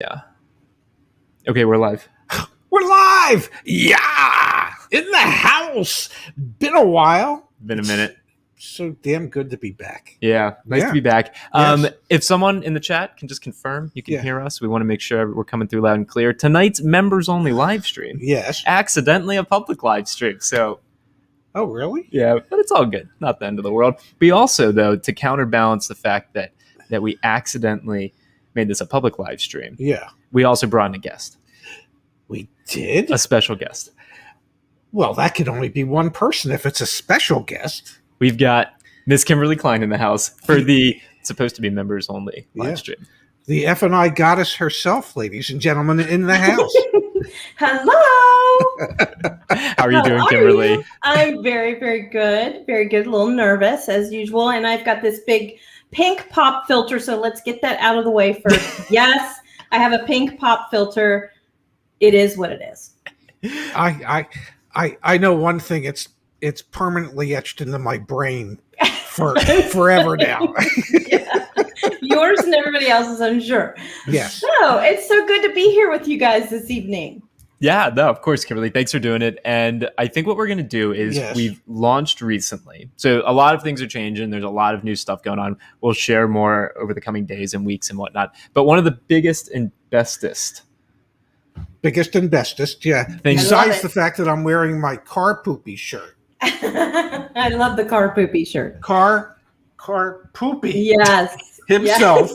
Yeah. Okay, we're live. We're live! Yeah! In the house! Been a while. Been a minute. So damn good to be back. Yeah, nice to be back. Yes. If someone in the chat can just confirm you can hear us, we want to make sure we're coming through loud and clear. Tonight's members only live stream. Yes. Accidentally a public live stream. So. Oh, really? Yeah, but it's all good. Not the end of the world. We also, though, to counterbalance the fact that we accidentally made this a public live stream. Yeah. We also brought in a guest. We did? A special guest. Well, that could only be one person if it's a special guest. We've got Miss Kimberly Klein in the house for the supposed to be members only live stream. The F&I goddess herself, ladies and gentlemen, in the house. Hello. How are you doing, Kimberly? You? I'm very, very good. Very good. A little nervous as usual. And I've got this big pink pop filter. So let's get that out of the way first. Yes, I have a pink pop filter. It is what it is. I know one thing. It's permanently etched into my brain for forever now. Yeah. Yours and everybody else's, I'm sure. Yes. So it's so good to be here with you guys this evening. Yeah, no, of course, Kimberly. Thanks for doing it. And I think what we're going to do is we've launched recently. So a lot of things are changing. There's a lot of new stuff going on. We'll share more over the coming days and weeks and whatnot. But one of the biggest and bestest, yeah. Besides the fact that I'm wearing my car poopy shirt. I love the car poopy shirt. Car poopy. Yes. Himself.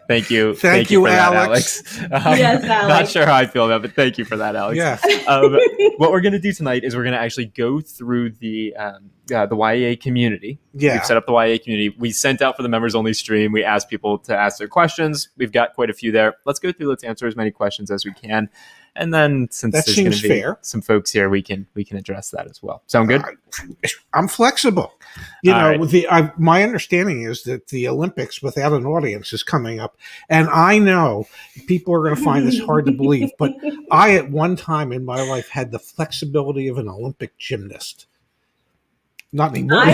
Thank you. Thank you, for Alex. That, Alex. Yes, Alex. Not sure how I feel about it, but thank you for that, Alex. Yeah. What we're going to do tonight is we're going to actually go through the YAA community. Yeah. We've set up the YAA community. We sent out for the members only stream. We asked people to ask their questions. We've got quite a few there. Let's go through. Let's answer as many questions as we can. And then since that there's going to be fair. Some folks here, we can address that as well. Sound good? I'm flexible. My understanding is that the Olympics without an audience is coming up. And I know people are going to find this hard to believe, but I at one time in my life had the flexibility of an Olympic gymnast. Not anymore.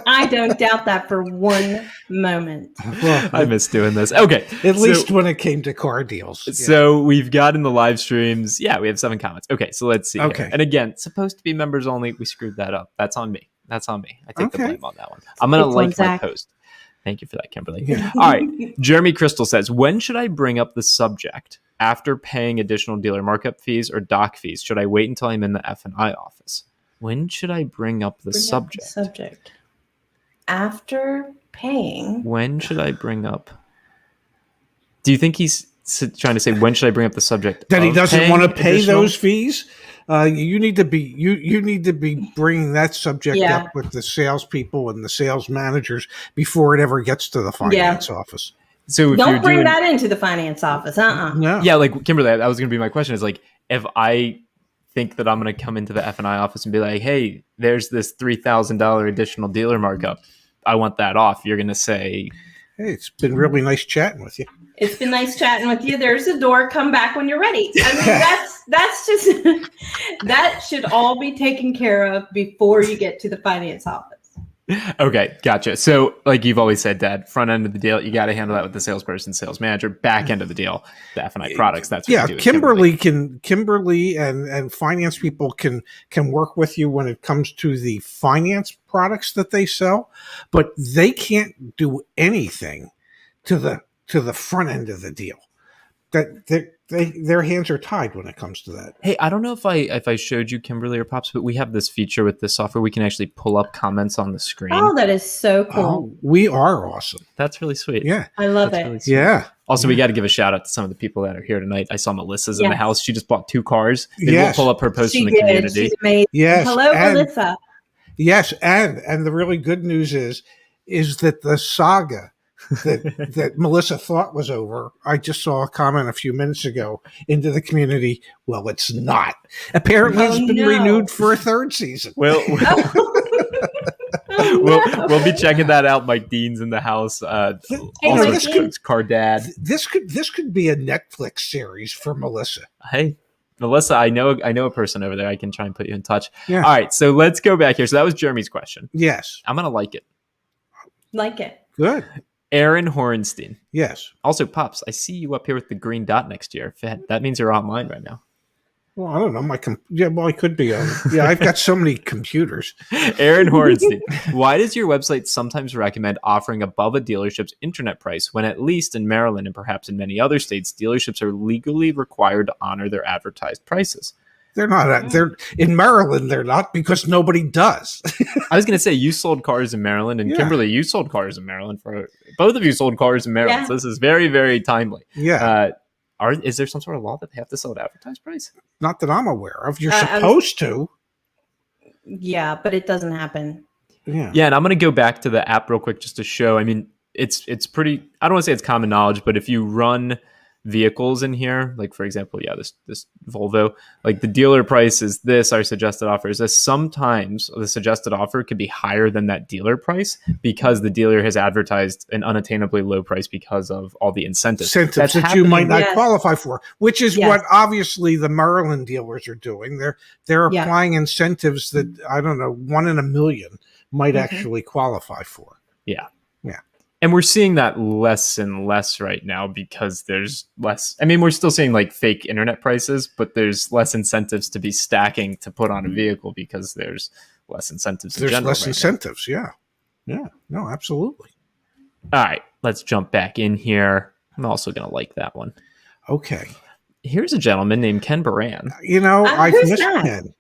I don't doubt that for one moment. Well, I miss doing this. Okay. At least when it came to car deals. So we've got in the live streams. Yeah, we have 7 comments. Okay, so let's see. Okay. Here. And again, supposed to be members only. We screwed that up. That's on me. I take the blame on that one. I'm going to like my post. Thank you for that, Kimberly. Yeah. All right. Jeremy Crystal says, when should I bring up the subject? After paying additional dealer markup fees or doc fees? Should I wait until I'm in the F&I office? When should I bring up the subject? After paying. When should I bring up? Do you think he's trying to say when should I bring up the subject? That he doesn't want to pay those fees? You need to be bringing that subject up with the salespeople and the sales managers before it ever gets to the finance office. So if don't bring that into the finance office. No. Yeah, like Kimberly, that was going to be my question. Is like if I think that I'm going to come into the F&I office and be like, hey, there's this $3,000 additional dealer markup. I want that off. You're going to say, hey, it's been really nice chatting with you. It's been nice chatting with you. There's a door. Come back when you're ready. I mean, that's just, that should all be taken care of before you get to the finance office. Okay, gotcha. So like you've always said, Dad, front end of the deal, you got to handle that with the salesperson, sales manager. Back end of the deal, the F&I products. That's what you do. Kimberly and finance people can work with you when it comes to the finance products that they sell, but they can't do anything to the front end of the deal. Their hands are tied when it comes to that. Hey, I don't know if I showed you, Kimberly or Pops, but we have this feature with this software. We can actually pull up comments on the screen. Oh, that is so cool. Oh, we are awesome. That's really sweet. Yeah. I love it. Really yeah. Also, we got to give a shout out to some of the people that are here tonight. I saw Melissa's in the house. She just bought 2 cars. Maybe we'll pull up her post in the community. She's amazing. Yes. Hello, Melissa. Yes, and the really good news is that the saga that Melissa thought was over. I just saw a comment a few minutes ago into the community. Well, it's not. Apparently, it's been renewed for a 3rd season. We'll be checking that out. Mike Dean's in the house. Also, Car Dad. This could be a Netflix series for Melissa. Hey, Melissa, I know a person over there. I can try and put you in touch. Yeah. All right, so let's go back here. So that was Jeremy's question. Yes, I'm gonna like it. Like it. Good. Aaron Horenstein. Yes. Also, Pops, I see you up here with the green dot next to your head. That means you're online right now. Well, I don't know. I could be on. Yeah, I've got so many computers. Aaron Horenstein. Why does your website sometimes recommend offering above a dealership's internet price when, at least in Maryland and perhaps in many other states, dealerships are legally required to honor their advertised prices? They're not. They're in Maryland. They're not, because nobody does. I was going to say, you sold cars in Maryland, and Kimberly, you sold cars in Maryland. Both of you sold cars in Maryland. Yeah. So this is very, very timely. Yeah. Is there some sort of law that they have to sell at advertised price? Not that I'm aware of. You're supposed to. Yeah, but it doesn't happen. Yeah. Yeah, and I'm going to go back to the app real quick just to show. I mean, it's pretty. I don't want to say it's common knowledge, but if you run vehicles in here, like for example, this Volvo, like the dealer price is this, our suggested offer is this. Sometimes the suggested offer could be higher than that dealer price because the dealer has advertised an unattainably low price because of all the incentives that you might not qualify for, which is what obviously the Maryland dealers are doing. They're applying incentives that, I don't know, 1 in a million might actually qualify for. Yeah. Yeah. And we're seeing that less and less right now because there's less. I mean, we're still seeing like fake internet prices, but there's less incentives to be stacking to put on a vehicle because there's less incentives. There's less incentives. Yeah. Yeah. No, absolutely. All right. Let's jump back in here. I'm also going to like that one. Okay. Here's a gentleman named Ken Baran. You know, I've missed Ken.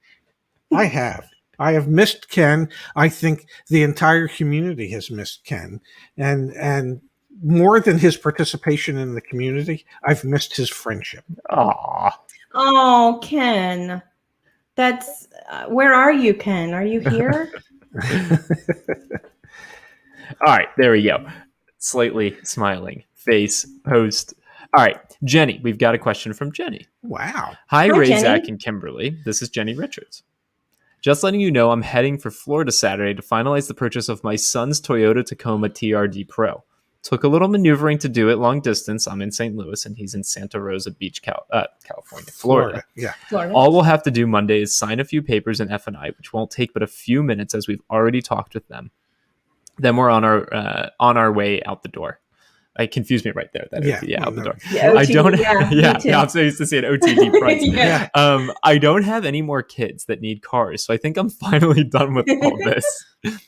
I have. I have missed Ken. I think the entire community has missed Ken. And more than his participation in the community, I've missed his friendship. Aw. Oh, Ken. That's where are you, Ken? Are you here? All right, there we go. Slightly smiling face post. All right, Jenny, we've got a question from Jenny. Wow. Hi, Ray, Jenny. Zach, and Kimberly. This is Jenny Richards. Just letting you know I'm heading for Florida Saturday to finalize the purchase of my son's Toyota Tacoma TRD Pro. Took a little maneuvering to do it long distance. I'm in St. Louis and he's in Santa Rosa Beach, California, Florida. Yeah. Florida. All we'll have to do Monday is sign a few papers in F&I, which won't take but a few minutes as we've already talked with them. Then we're on our way out the door. I confused me right there. Out the door. Yeah, I don't. Yeah, I'm so used to seeing OTD price. I don't have any more kids that need cars, so I think I'm finally done with all this.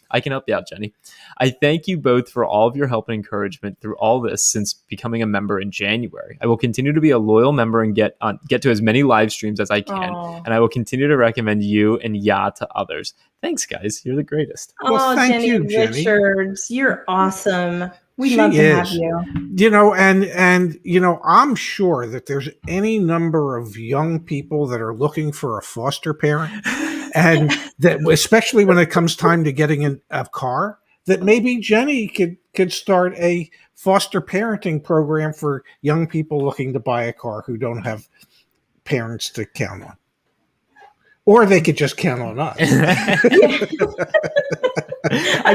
I can help you out, Jenny. I thank you both for all of your help and encouragement through all this since becoming a member in January. I will continue to be a loyal member and get to as many live streams as I can, and I will continue to recommend you and YAA to others. Thanks, guys. You're the greatest. Well, thank Jenny you, Jenny. Richards. You're awesome. We'd love to have you. You know, and you know, I'm sure that there's any number of young people that are looking for a foster parent, and that especially when it comes time to getting a car, that maybe Jenny could start a foster parenting program for young people looking to buy a car who don't have parents to count on. Or they could just count on us. I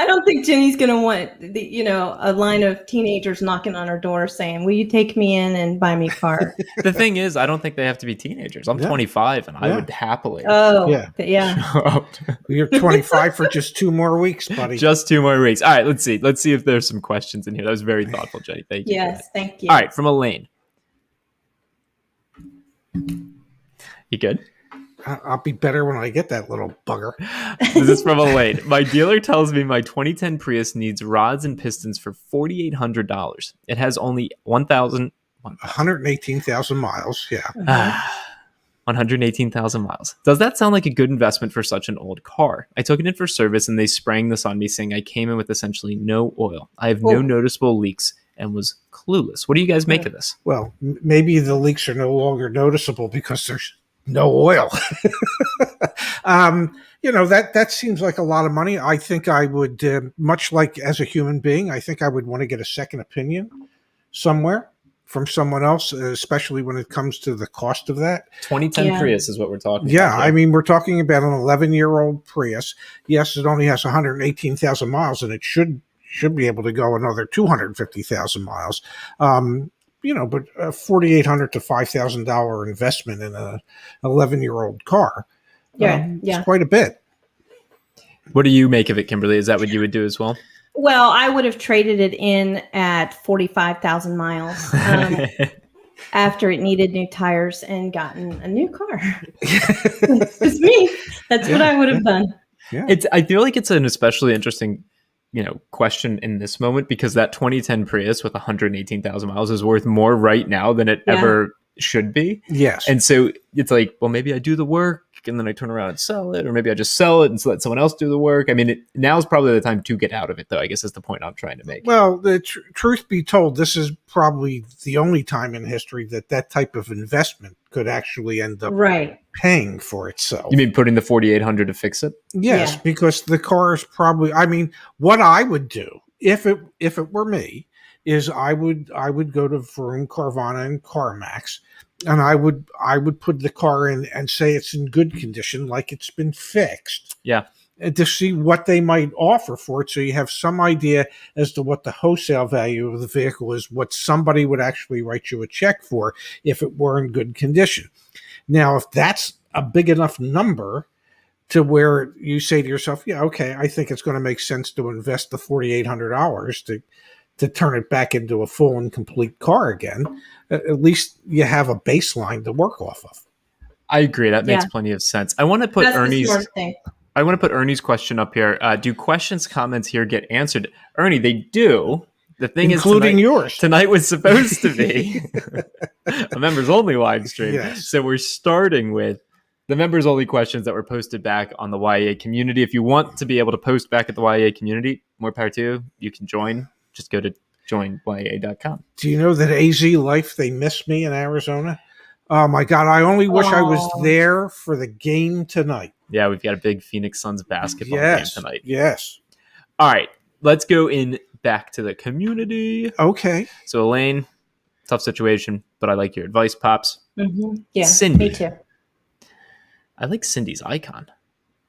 don't think Jenny's going to want a line of teenagers knocking on her door saying, "Will you take me in and buy me a car?" The thing is, I don't think they have to be teenagers. I'm 25 and I would happily. Oh, yeah. You're 25 for just 2 more weeks, buddy. Just 2 more weeks. All right, let's see. Let's see if there's some questions in here. That was very thoughtful, Jenny. Thank you. Yes, thank you. All right, from Elaine. You good? I'll be better when I get that little bugger. This is from Elaine. My dealer tells me my 2010 Prius needs rods and pistons for $4,800. It has only 118,000 miles. Yeah. 118,000 miles. Does that sound like a good investment for such an old car? I took it in for service and they sprang this on me saying I came in with essentially no oil. I have no noticeable leaks and was clueless. What do you guys make of this? Well, maybe the leaks are no longer noticeable because there's no oil. That seems like a lot of money. I think I would, much like as a human being, I think I would want to get a second opinion somewhere from someone else, especially when it comes to the cost of that. 2010 Prius is what we're talking about. Yeah, I mean, we're talking about an 11-year-old Prius. Yes, it only has 118,000 miles, and it should be able to go another 250,000 miles. But a $4,800 to $5,000 investment in an 11-year-old car, it's quite a bit. What do you make of it, Kimberly? Is that what you would do as well? Well, I would have traded it in at 45,000 miles after it needed new tires and gotten a new car. It's just me. That's what I would have done. Yeah. I feel like it's an especially interesting, question in this moment, because that 2010 Prius with 118,000 miles is worth more right now than it ever should be. Yes. And so it's like, well, maybe I do the work and then I turn around and sell it, or maybe I just sell it and let someone else do the work. I mean, now is probably the time to get out of it, though, I guess is the point I'm trying to make. Well, the truth be told, this is probably the only time in history that type of investment could actually end up paying for itself. You mean putting the 4,800 to fix it? Yes, because the car is probably, what I would do if it were me is I would go to Vroom, Carvana, and CarMax, and I would put the car in and say it's in good condition, like it's been fixed. Yeah. And to see what they might offer for it, so you have some idea as to what the wholesale value of the vehicle is, what somebody would actually write you a check for if it were in good condition. Now, if that's a big enough number to where you say to yourself, yeah, okay, I think it's going to make sense to invest the $4,800 to turn it back into a full and complete car again, at least you have a baseline to work off of. I agree. That makes plenty of sense. I want to put Ernie's question up here. Do questions, comments here get answered? Ernie, they do. The thing including yours. Tonight was supposed to be a members only live stream. Yes. So we're starting with the members only questions that were posted back on the YAA community. If you want to be able to post back at the YAA community, more power to you. You can join. Just go to joinyaa.com. Do you know that AZ Life, they miss me in Arizona? Oh my God. I only wish I was there for the game tonight. Yeah, we've got a big Phoenix Suns basketball game tonight. Yes. All right. Let's go in back to the community. Okay. So Elaine, tough situation, but I like your advice, Pops. Mm-hmm. Yeah, Cindy. me too. I like Cindy's icon.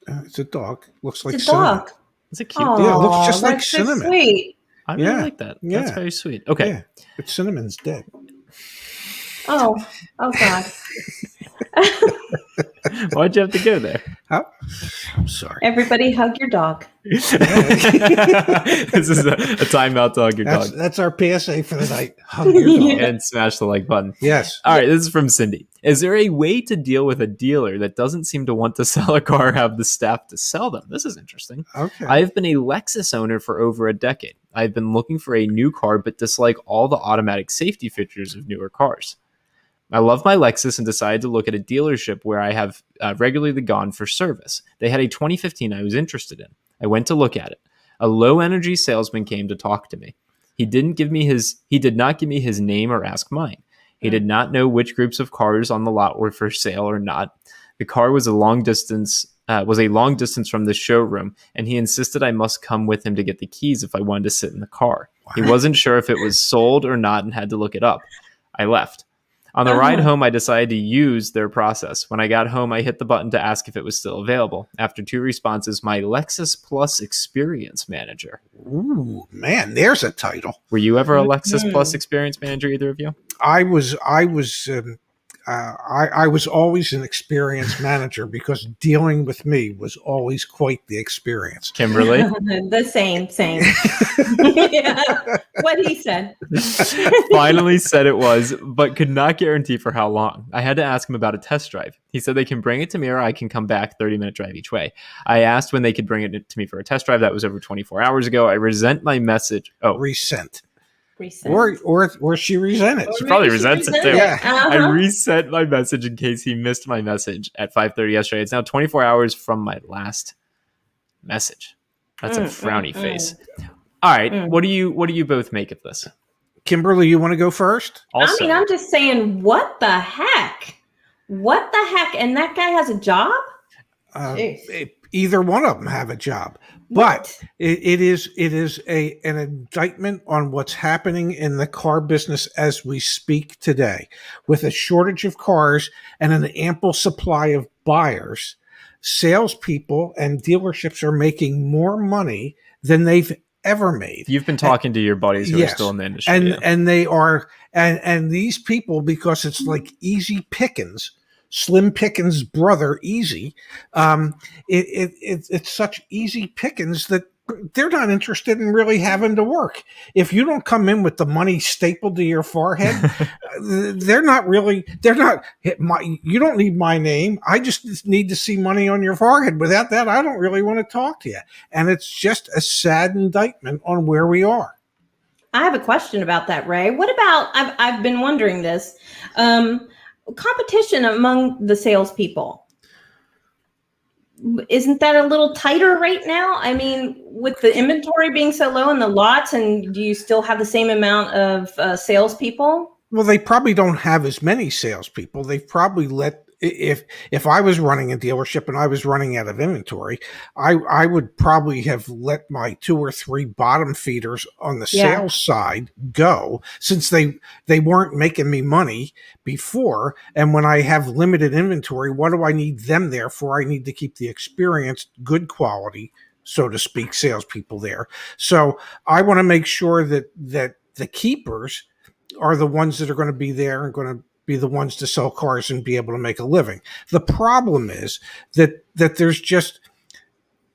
It's a dog. Looks like It's a dog. Is it cute? Aww, yeah, it looks just like that's Cinnamon. So sweet. I really like that. Yeah. That's very sweet. Okay. Yeah, but Cinnamon's dead. Oh God. Why'd you have to go there? Oh, I'm sorry. Everybody hug your dog. This is a timeout to hug your dog. That's our PSA for the night. Hug your dog. And smash the like button. Yes. All right, this is from Cindy. Is there a way to deal with a dealer that doesn't seem to want to sell a car or have the staff to sell them? This is interesting. Okay. I've been a Lexus owner for over a decade. I've been looking for a new car, but dislike all the automatic safety features of newer cars. I love my Lexus and decided to look at a dealership where I have regularly gone for service. They had a 2015 I was interested in. I went to look at it. A low-energy salesman came to talk to me. He did not give me his name or ask mine. He did not know which groups of cars on the lot were for sale or not. The car was a long distance from the showroom, and he insisted I must come with him to get the keys if I wanted to sit in the car. Wow. He wasn't sure if it was sold or not and had to look it up. I left. On the ride home, I decided to use their process. When I got home, I hit the button to ask if it was still available. After 2 responses, my Lexus Plus Experience Manager. Ooh, man, there's a title. Were you ever a Lexus Plus Experience Manager, either of you? I was always an experienced manager because dealing with me was always quite the experience. Kimberly? The same. Yeah. What he said. Finally said it was, but could not guarantee for how long. I had to ask him about a test drive. He said they can bring it to me or I can come back 30-minute drive each way. I asked when they could bring it to me for a test drive. That was over 24 hours ago. I resent my message. Resent. Or she resented. She probably resents it too. Yeah. Uh-huh. I resent my message in case he missed my message at 5:30 yesterday. It's now 24 hours from my last message. That's a frowny face. All right. What do you both make of this? Kimberly, you want to go first? Also, I'm just saying, what the heck? What the heck? And that guy has a job? Either one of them have a job. But it is an indictment on what's happening in the car business as we speak today. With a shortage of cars and an ample supply of buyers, salespeople and dealerships are making more money than they've ever made. You've been talking to your buddies who are still in the industry. And they are, and these people, because it's like easy pickings, Slim Pickens' brother, Easy. It's such easy pickings that they're not interested in really having to work. If you don't come in with the money stapled to your forehead, you don't need my name. I just need to see money on your forehead. Without that, I don't really want to talk to you. And it's just a sad indictment on where we are. I have a question about that, Ray. What about, I've been wondering this, competition among the salespeople. Isn't that a little tighter right now? I mean, with the inventory being so low in the lots, and do you still have the same amount of salespeople? Well, they probably don't have as many salespeople. They've probably if I was running a dealership and I was running out of inventory, I would probably have let my 2 or 3 bottom feeders on the sales side go, since they weren't making me money before. And when I have limited inventory, what do I need them there for? I need to keep the experienced, good quality, so to speak, salespeople there. So I want to make sure that the keepers are the ones that are going to be there and going to be the ones to sell cars and be able to make a living. The problem is that there's just,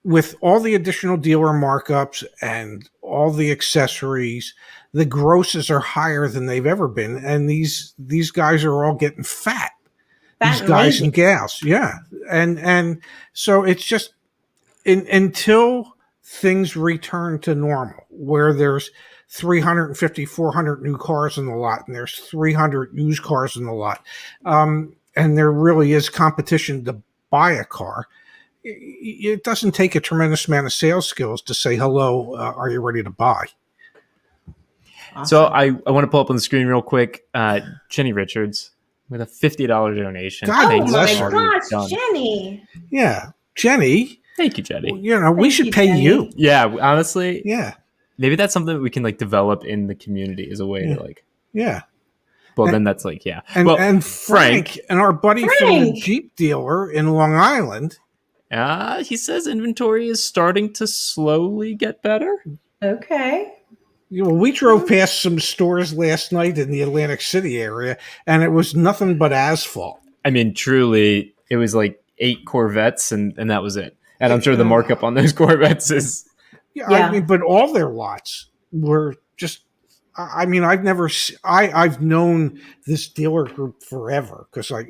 with all the additional dealer markups and all the accessories, the grosses are higher than they've ever been. And these guys are all getting fat. These guys and gals. Yeah. And so it's just until things return to normal, where there's 350, 400 new cars in the lot, and there's 300 used cars in the lot, and there really is competition to buy a car, it doesn't take a tremendous amount of sales skills to say, hello, are you ready to buy? Awesome. So I want to pull up on the screen real quick, Jenny Richards with a $50 donation. God, oh my gosh, Jenny. Yeah, Jenny. Thank you, Jenny. We should pay Jenny. you. Yeah, honestly. Yeah. Maybe that's something that we can develop in the community as a way to Yeah. Well, then that's yeah. And Frank and our buddy from the Jeep dealer in Long Island. He says inventory is starting to slowly get better. Okay. Well, we drove past some stores last night in the Atlantic City area, and it was nothing but asphalt. I mean, truly, it was 8 Corvettes, and that was it. And I'm sure the markup on those Corvettes is... Yeah, I mean, but all their lots were just, I mean, I've known this dealer group forever, because I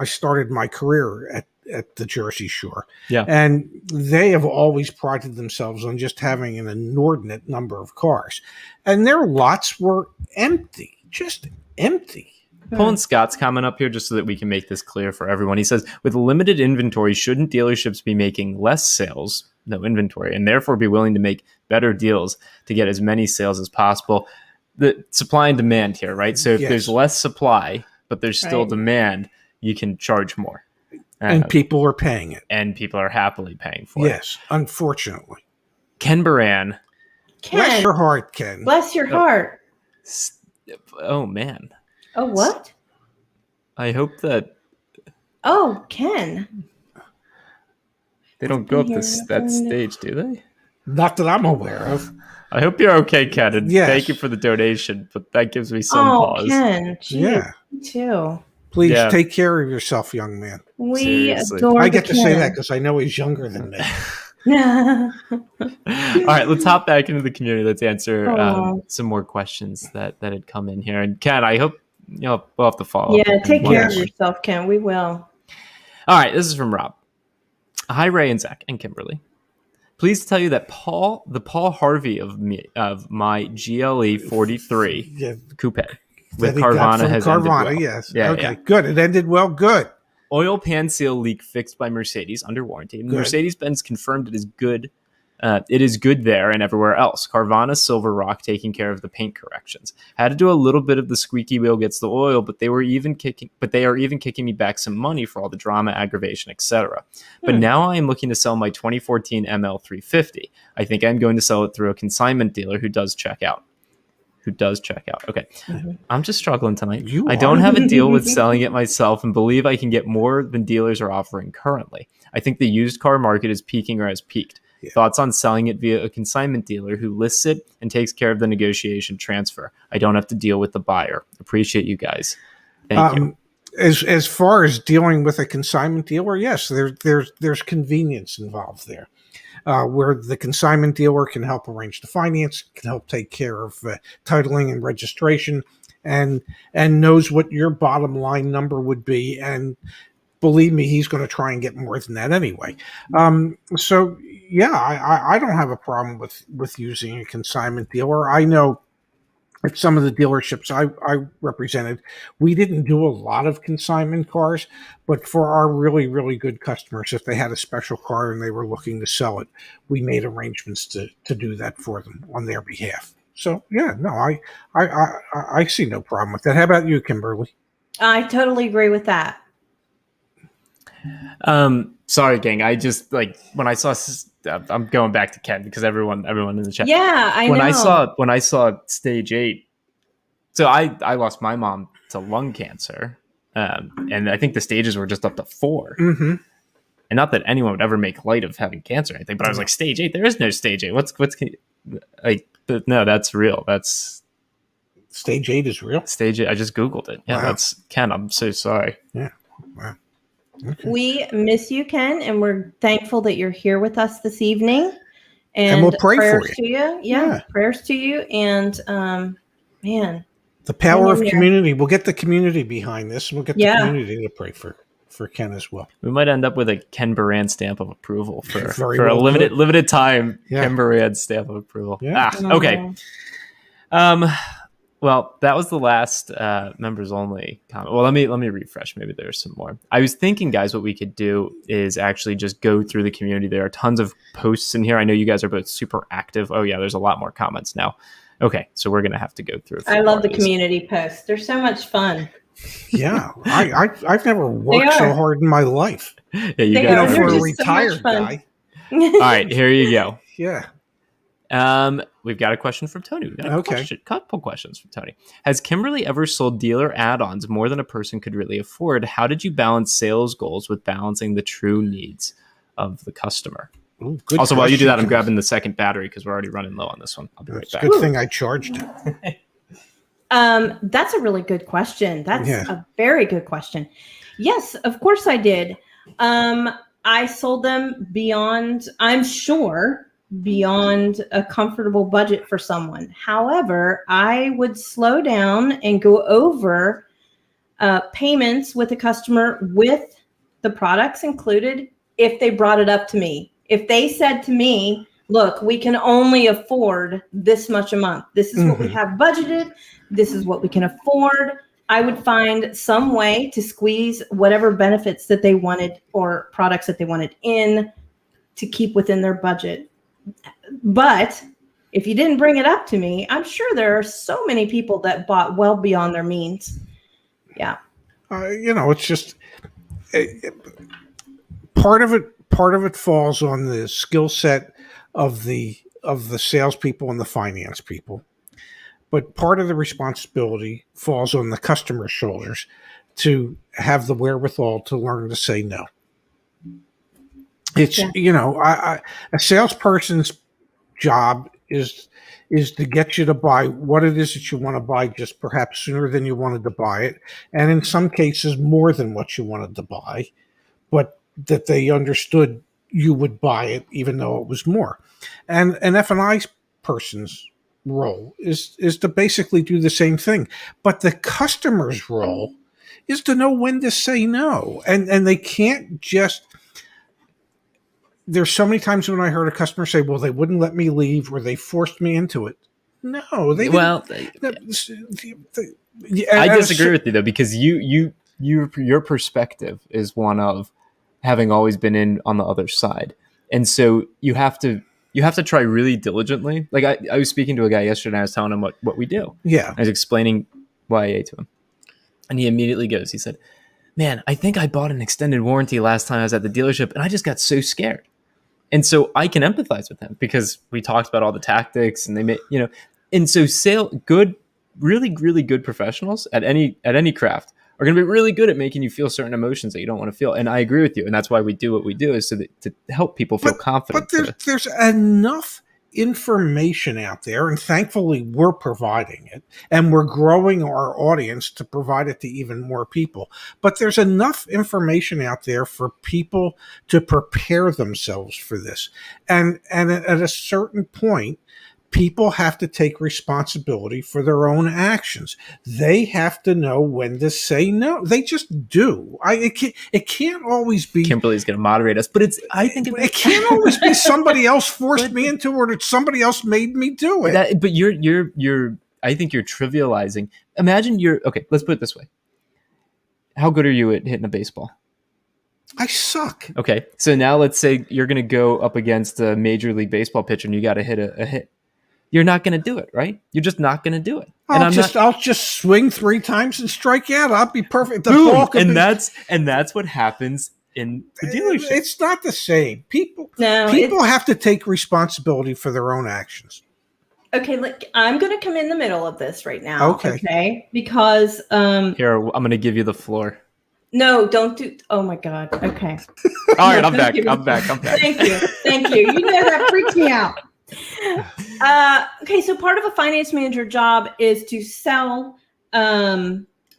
started my career at the Jersey Shore. Yeah. And they have always prided themselves on just having an inordinate number of cars. And their lots were empty, just empty. Pulling Scott's comment up here just so that we can make this clear for everyone. He says, with limited inventory, shouldn't dealerships be making less sales, no inventory, and therefore be willing to make better deals to get as many sales as possible? The supply and demand here, right? So if there's less supply, but there's still demand, you can charge more. And people are paying it. And people are happily paying for it. Yes, unfortunately. Ken Baran. Bless your heart, Ken. Bless your heart. Oh, man. Oh, what? I hope that... Oh, Ken. They don't go up that stage, do they? Not that I'm aware of. I hope you're okay, Ken. And thank you for the donation, but that gives me some pause. Ken. Jeez, me too. Please take care of yourself, young man. We adore I get to say that because I know he's younger than me. All right, let's hop back into the community. Let's answer some more questions that had come in here. And Ken, I hope we'll have to follow up. Yeah, take care of yourself, Ken. We will. All right, this is from Rob. Hi, Ray and Zach and Kimberly. Please tell you that the Paul Harvey of my GLE 43 coupe with Carvana has ended well. Yes. Yeah, okay, good. It ended well. Good. Oil pan seal leak fixed by Mercedes under warranty. Mercedes-Benz confirmed it is good. It is good there and everywhere else. Carvana Silver Rock taking care of the paint corrections. Had to do a little bit of the squeaky wheel gets the oil, but they are even kicking me back some money for all the drama, aggravation, etc. But now I am looking to sell my 2014 ML350. I think I'm going to sell it through a consignment dealer who does check out. Okay. I'm just struggling tonight. I don't have a deal with selling it myself and believe I can get more than dealers are offering currently. I think the used car market is peaking or has peaked. Yeah. Thoughts on selling it via a consignment dealer who lists it and takes care of the negotiation transfer. I don't have to deal with the buyer. Appreciate you guys. Thank you. As far as dealing with a consignment dealer, yes, there's convenience involved there. where the consignment dealer can help arrange the finance, can help take care of titling and registration, and knows what your bottom line number would be. And believe me, he's going to try and get more than that anyway. So yeah, I don't have a problem with using a consignment dealer. I know at some of the dealerships I represented, we didn't do a lot of consignment cars, but for our really, really good customers, if they had a special car and they were looking to sell it, we made arrangements to do that for them on their behalf. So yeah, no, I see no problem with that. How about you, Kimberly? I totally agree with that. Sorry, gang. I just when I saw. I'm going back to Ken because everyone in the chat. Yeah, I know. When I saw stage 8. So I lost my mom to lung cancer, and I think the stages were just up to 4. Mm-hmm. And not that anyone would ever make light of having cancer or anything, but I was like, stage 8. There is no stage 8. But no, that's real. That's stage 8 is real. Stage 8. I just googled it. Yeah, wow. That's Ken. I'm so sorry. Yeah. Wow. Okay. We miss you, Ken, and we're thankful that you're here with us this evening. And we'll pray for you. To you. Yeah, prayers to you. And man, the power of community. We'll get the community behind this. We'll get the community to pray for Ken as well. We might end up with a Ken Baran stamp of approval for a limited time. Yeah. Ken Baran stamp of approval. Yeah. Okay. Well, that was the last members only comment. Well, let me refresh. Maybe there's some more. I was thinking, guys, what we could do is actually just go through the community. There are tons of posts in here. I know you guys are both super active. Oh yeah, there's a lot more comments now. Okay, so we're gonna have to go through. I love the community posts. They're so much fun. Yeah, I've never worked so hard in my life. Yeah, you guys for a retired guy. All right, here you go. Yeah. We've got a question from Tony. We've got a couple questions from Tony. Has Kimberly ever sold dealer add-ons more than a person could really afford? How did you balance sales goals with balancing the true needs of the customer? Ooh, also, question. While you do that, I'm grabbing the second battery because we're already running low on this one. I'll be right back. Good thing I charged it. That's a really good question. That's a very good question. Yes, of course I did. I sold them beyond a comfortable budget for someone. However, I would slow down and go over payments with a customer with the products included if they brought it up to me. If they said to me, look, we can only afford this much a month. This is what we have budgeted. This is what we can afford. I would find some way to squeeze whatever benefits that they wanted or products that they wanted in to keep within their budget. But if you didn't bring it up to me, I'm sure there are so many people that bought well beyond their means. Yeah. It's just part of it falls on the skill set of the salespeople and the finance people. But part of the responsibility falls on the customer's shoulders to have the wherewithal to learn to say no. It's, a salesperson's job is to get you to buy what it is that you want to buy, just perhaps sooner than you wanted to buy it. And in some cases, more than what you wanted to buy, but that they understood you would buy it, even though it was more. And an F&I person's role is to basically do the same thing. But the customer's role is to know when to say no. And they can't just... There's so many times when I heard a customer say, well, they wouldn't let me leave or they forced me into it. No, they didn't. Well, I disagree with you, though, because your perspective is one of having always been in on the other side. And so you have to try really diligently. Like I was speaking to a guy yesterday and I was telling him what we do. Yeah. I was explaining YAA to him. And he immediately he said, man, I think I bought an extended warranty last time I was at the dealership and I just got so scared. And so I can empathize with him because we talked about all the tactics and they made, and so really, really good professionals at any craft are going to be really good at making you feel certain emotions that you don't want to feel. And I agree with you. And that's why we do what we do, is so that to help people feel confident. But there's enough information out there, and thankfully we're providing it, and we're growing our audience to provide it to even more people. But there's enough information out there for people to prepare themselves for this. And at a certain point, people have to take responsibility for their own actions. They have to know when to say no. They just do. It can't always be. Kimberly's going to moderate us, but I think it can't always be somebody else forced me into it, or that somebody else made me do it. But I think you're trivializing. Imagine okay. Let's put it this way. How good are you at hitting a baseball? I suck. Okay, so now let's say you're going to go up against a Major League Baseball pitcher and you got to hit a hit. You're not going to do it, right? You're just not going to do it. I'll just swing 3 times and strike out. I'll be perfect. That's what happens in the dealership. It's not the same. People have to take responsibility for their own actions. Okay, look, I'm going to come in the middle of this right now. Okay, because here, I'm going to give you the floor. No, don't do. Oh my God. Okay. All right, I'm back. Thank you. You know that freaks me out. Okay, so part of a finance manager job is to sell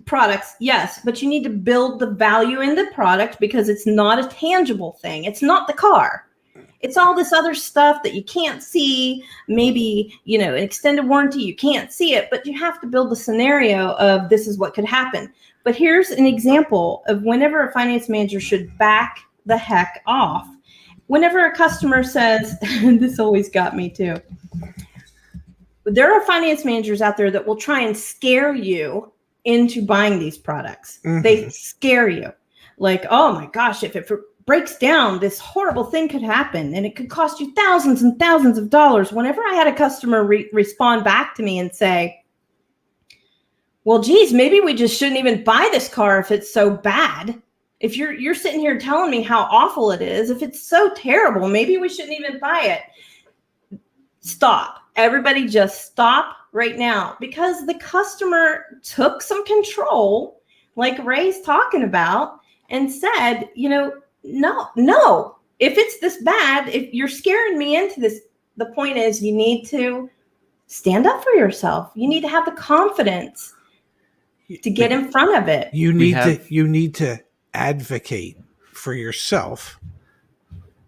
products, yes, but you need to build the value in the product because it's not a tangible thing. It's not the car. It's all this other stuff that you can't see. Maybe, an extended warranty, you can't see it, but you have to build the scenario of this is what could happen. But here's an example of whenever a finance manager should back the heck off. Whenever a customer says, this always got me too. There are finance managers out there that will try and scare you into buying these products. Mm-hmm. They scare you. Like, oh my gosh, if it breaks down, this horrible thing could happen and it could cost you thousands and thousands of dollars. Whenever I had a customer respond back to me and say, well, geez, maybe we just shouldn't even buy this car if it's so bad. If you're sitting here telling me how awful it is, if it's so terrible, maybe we shouldn't even buy it. Stop. Everybody just stop right now, because the customer took some control, like Ray's talking about, and said, no, if it's this bad, if you're scaring me into this, the point is you need to stand up for yourself. You need to have the confidence to get in front of it. You need to advocate for yourself.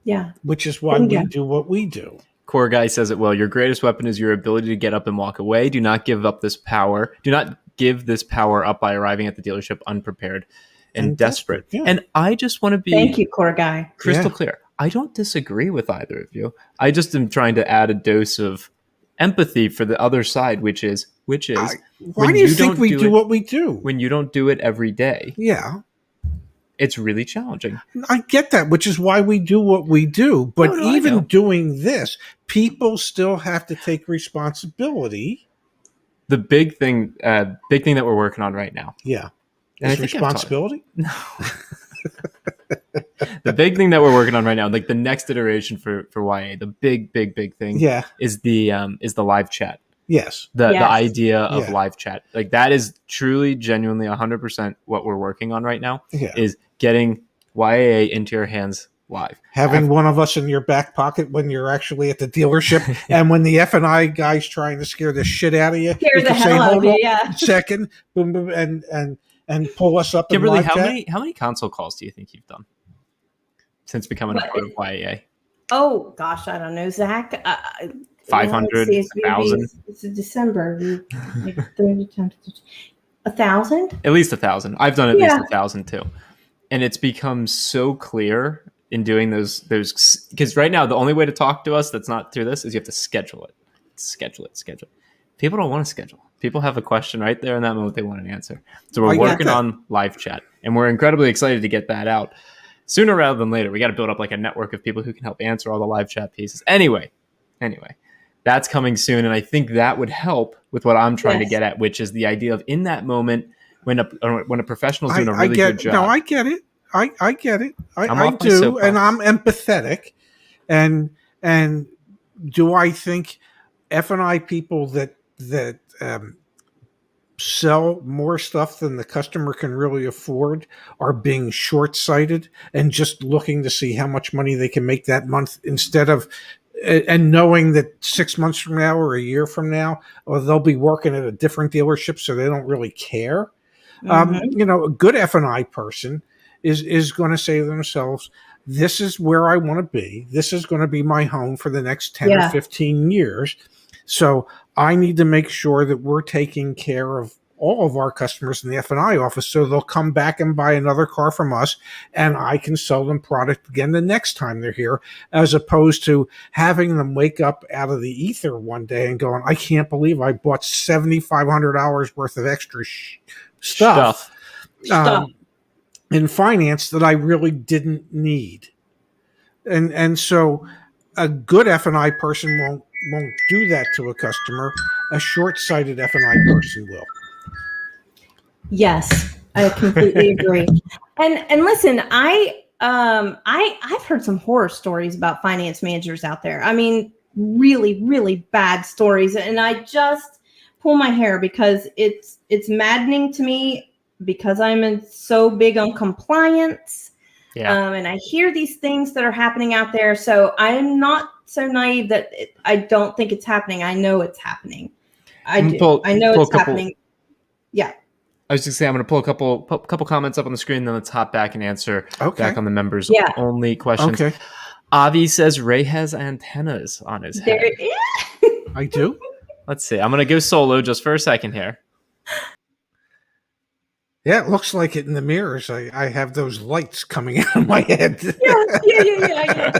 Yeah. Which is why we do what we do. Core Guy says it well. Your greatest weapon is your ability to get up and walk away. Do not give up this power. Do not give this power up by arriving at the dealership unprepared and desperate. Yeah. And I just want to be Thank you, Core Guy. Crystal clear. I don't disagree with either of you. I just am trying to add a dose of empathy for the other side, which is why do you think we do what we do? When you don't do it every day. Yeah. It's really challenging. I get that, which is why we do what we do. But even doing this, people still have to take responsibility. The big thing that we're working on right now. Yeah. Is responsibility? No. The big thing that we're working on right now, like the next iteration for YAA, the big thing is the live chat. Yes. The idea of live chat. Like that is truly, genuinely 100% what we're working on right now is getting YAA into your hands live. Having one of us in your back pocket when you're actually at the dealership and when the F&I guy's trying to scare the shit out of you. Scare the hell out of you, a second, boom, boom, and pull us up. Kimberly, how many console calls do you think you've done since becoming a part of YAA? Oh, gosh, I don't know, Zach. 500, 1,000. It's December. 1,000? At least 1,000. I've done at least 1,000 too. And it's become so clear in doing those, because right now the only way to talk to us that's not through this is you have to schedule it. Schedule it. People don't want to schedule. People have a question right there in that moment they want an answer. So we're working on live chat, and we're incredibly excited to get that out sooner rather than later. We got to build up like a network of people who can help answer all the live chat pieces. Anyway, that's coming soon, and I think that would help with what I'm trying to get at, which is the idea of in that moment when a professional's doing a really good job. No, I get it. I get it. I do, and I'm empathetic. And do I think F&I people that sell more stuff than the customer can really afford are being short-sighted and just looking to see how much money they can make that month instead of and knowing that 6 months from now or a year from now, or they'll be working at a different dealership, so they don't really care. A good F&I person is going to say to themselves, this is where I want to be. This is going to be my home for the next 10 or 15 years. So I need to make sure that we're taking care of all of our customers in the F&I office, so they'll come back and buy another car from us, and I can sell them product again the next time they're here, as opposed to having them wake up out of the ether one day and going, I can't believe I bought $7,500 worth of extra stuff. In finance that I really didn't need. And so a good F&I person won't do that to a customer. A short-sighted F&I person will. Yes, I completely agree. And listen, I've heard some horror stories about finance managers out there. I mean, really, really bad stories. And I just pull my hair because it's maddening to me, because I'm so big on compliance. Yeah. And I hear these things that are happening out there. So I'm not so naive that I don't think it's happening. I know it's happening. I know it's happening. Yeah. I was just saying, I'm going to pull a couple comments up on the screen, then let's hop back and answer back on the members only questions. Okay. Avi says Ray has antennas on his head. I do. Let's see. I'm going to go solo just for a second here. Yeah, it looks like it in the mirrors. I have those lights coming out of my head. Yeah.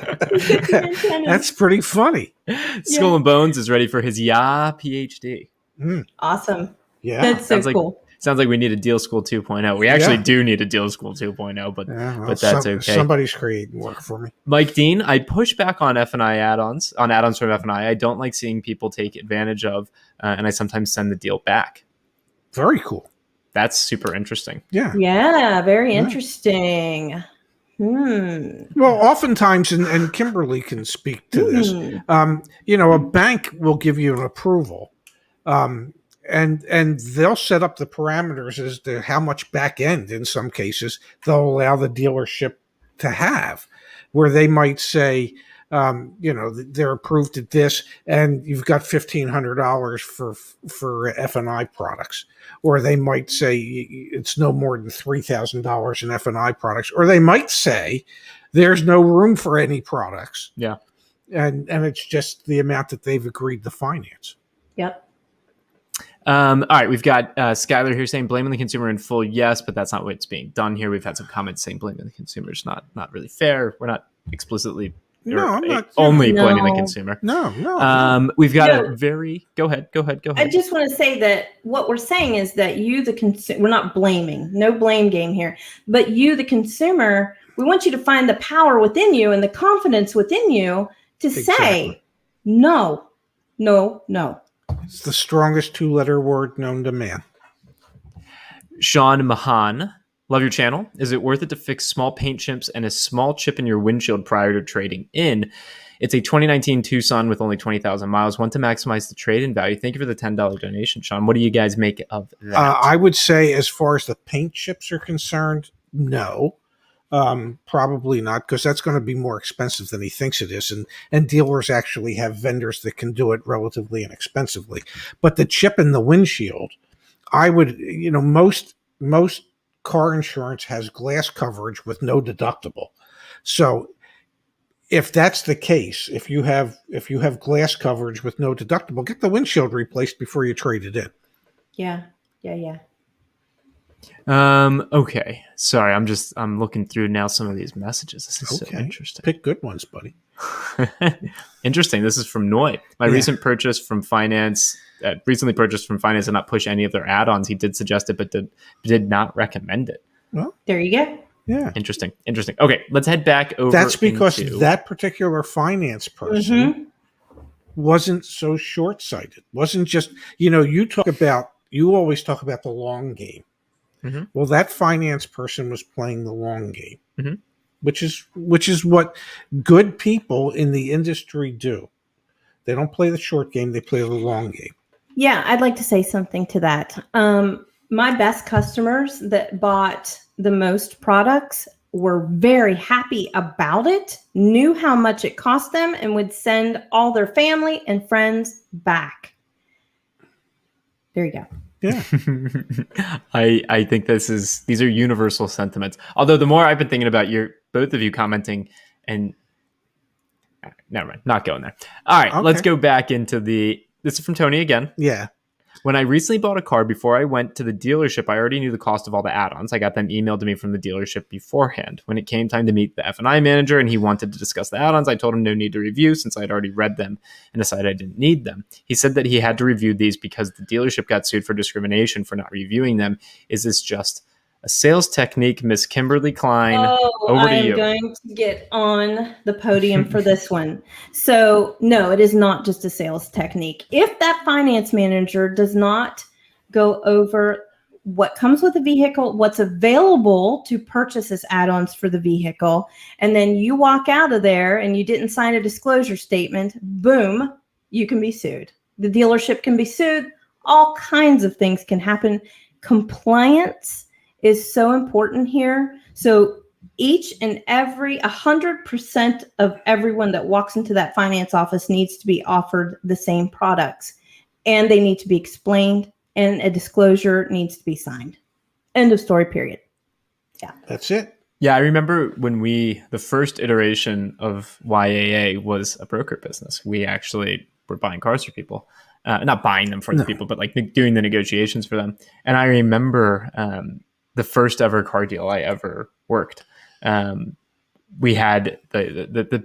That's pretty funny. Skull and Bones is ready for his YAA PhD. Awesome. Yeah. That's so cool. Sounds like we need a Deal School 2.0. We actually do need a Deal School 2.0, but that's okay. Somebody's creating work for me. Mike Dean, I push back on F&I add-ons from F&I. I don't like seeing people take advantage of, and I sometimes send the deal back. Very cool. That's super interesting. Yeah. Yeah, very interesting. Well, oftentimes, and Kimberly can speak to this, a bank will give you an approval. And they'll set up the parameters as to how much back end, in some cases, they'll allow the dealership to have, where they might say, they're approved at this, and you've got $1,500 for F&I products. Or they might say it's no more than $3,000 in F&I products. Or they might say there's no room for any products. Yeah. And it's just the amount that they've agreed to finance. Yep. All right, we've got Skylar here saying blaming the consumer in full, yes, but that's not what it's being done here. We've had some comments saying blaming the consumer is not really fair. We're not explicitly blaming the consumer. No. We've got a very go ahead. I just want to say that what we're saying is that you, the consumer, we're not blaming, no blame game here, but you, the consumer, we want you to find the power within you and the confidence within you to say no. It's the strongest 2-letter word known to man. Sean Mahan, love your channel. Is it worth it to fix small paint chips and a small chip in your windshield prior to trading in? It's a 2019 Tucson with only 20,000 miles. Want to maximize the trade-in value. Thank you for the $10 donation, Sean. What do you guys make of that? I would say, as far as the paint chips are concerned, no. Probably not, because that's going to be more expensive than he thinks it is, and dealers actually have vendors that can do it relatively inexpensively. But the chip in the windshield, I would, most car insurance has glass coverage with no deductible. So if that's the case, if you have glass coverage with no deductible, get the windshield replaced before you trade it in. Yeah. Okay. Sorry, I'm looking through now some of these messages. This is so interesting. Pick good ones, buddy. Interesting. This is from Noy. My recently purchased from finance and not push any of their add-ons. He did suggest it, but did not recommend it. Well, there you go. Yeah. Interesting. Okay, let's head back over. That's because that particular finance person wasn't so short-sighted. Wasn't just, you always talk about the long game. Mm-hmm. Well, that finance person was playing the long game, which is what good people in the industry do. They don't play the short game; they play the long game. Yeah, I'd like to say something to that. My best customers that bought the most products were very happy about it, knew how much it cost them, and would send all their family and friends back. There you go. Yeah. I think these are universal sentiments. Although the more I've been thinking about both of you commenting, and never mind, not going there. All right, Let's go back into this is from Tony again. Yeah. When I recently bought a car, before I went to the dealership, I already knew the cost of all the add-ons. I got them emailed to me from the dealership beforehand. When it came time to meet the F&I manager and he wanted to discuss the add-ons, I told him no need to review since I'd already read them and decided I didn't need them. He said that he had to review these because the dealership got sued for discrimination for not reviewing them. Is this just a sales technique, Miss Kimberly Klein? Over to you. I'm going to get on the podium for this one. So, no, it is not just a sales technique. If that finance manager does not go over what comes with the vehicle, what's available to purchase as add-ons for the vehicle, and then you walk out of there and you didn't sign a disclosure statement, boom, you can be sued. The dealership can be sued. All kinds of things can happen. Compliance is so important here. So each and every 100% of everyone that walks into that finance office needs to be offered the same products, and they need to be explained, and a disclosure needs to be signed. End of story, period. Yeah. That's it. Yeah, I remember when the first iteration of YAA was a broker business. We actually were buying cars for people. Not buying them for the people, but like doing the negotiations for them. And I remember the first ever car deal I ever worked. We had the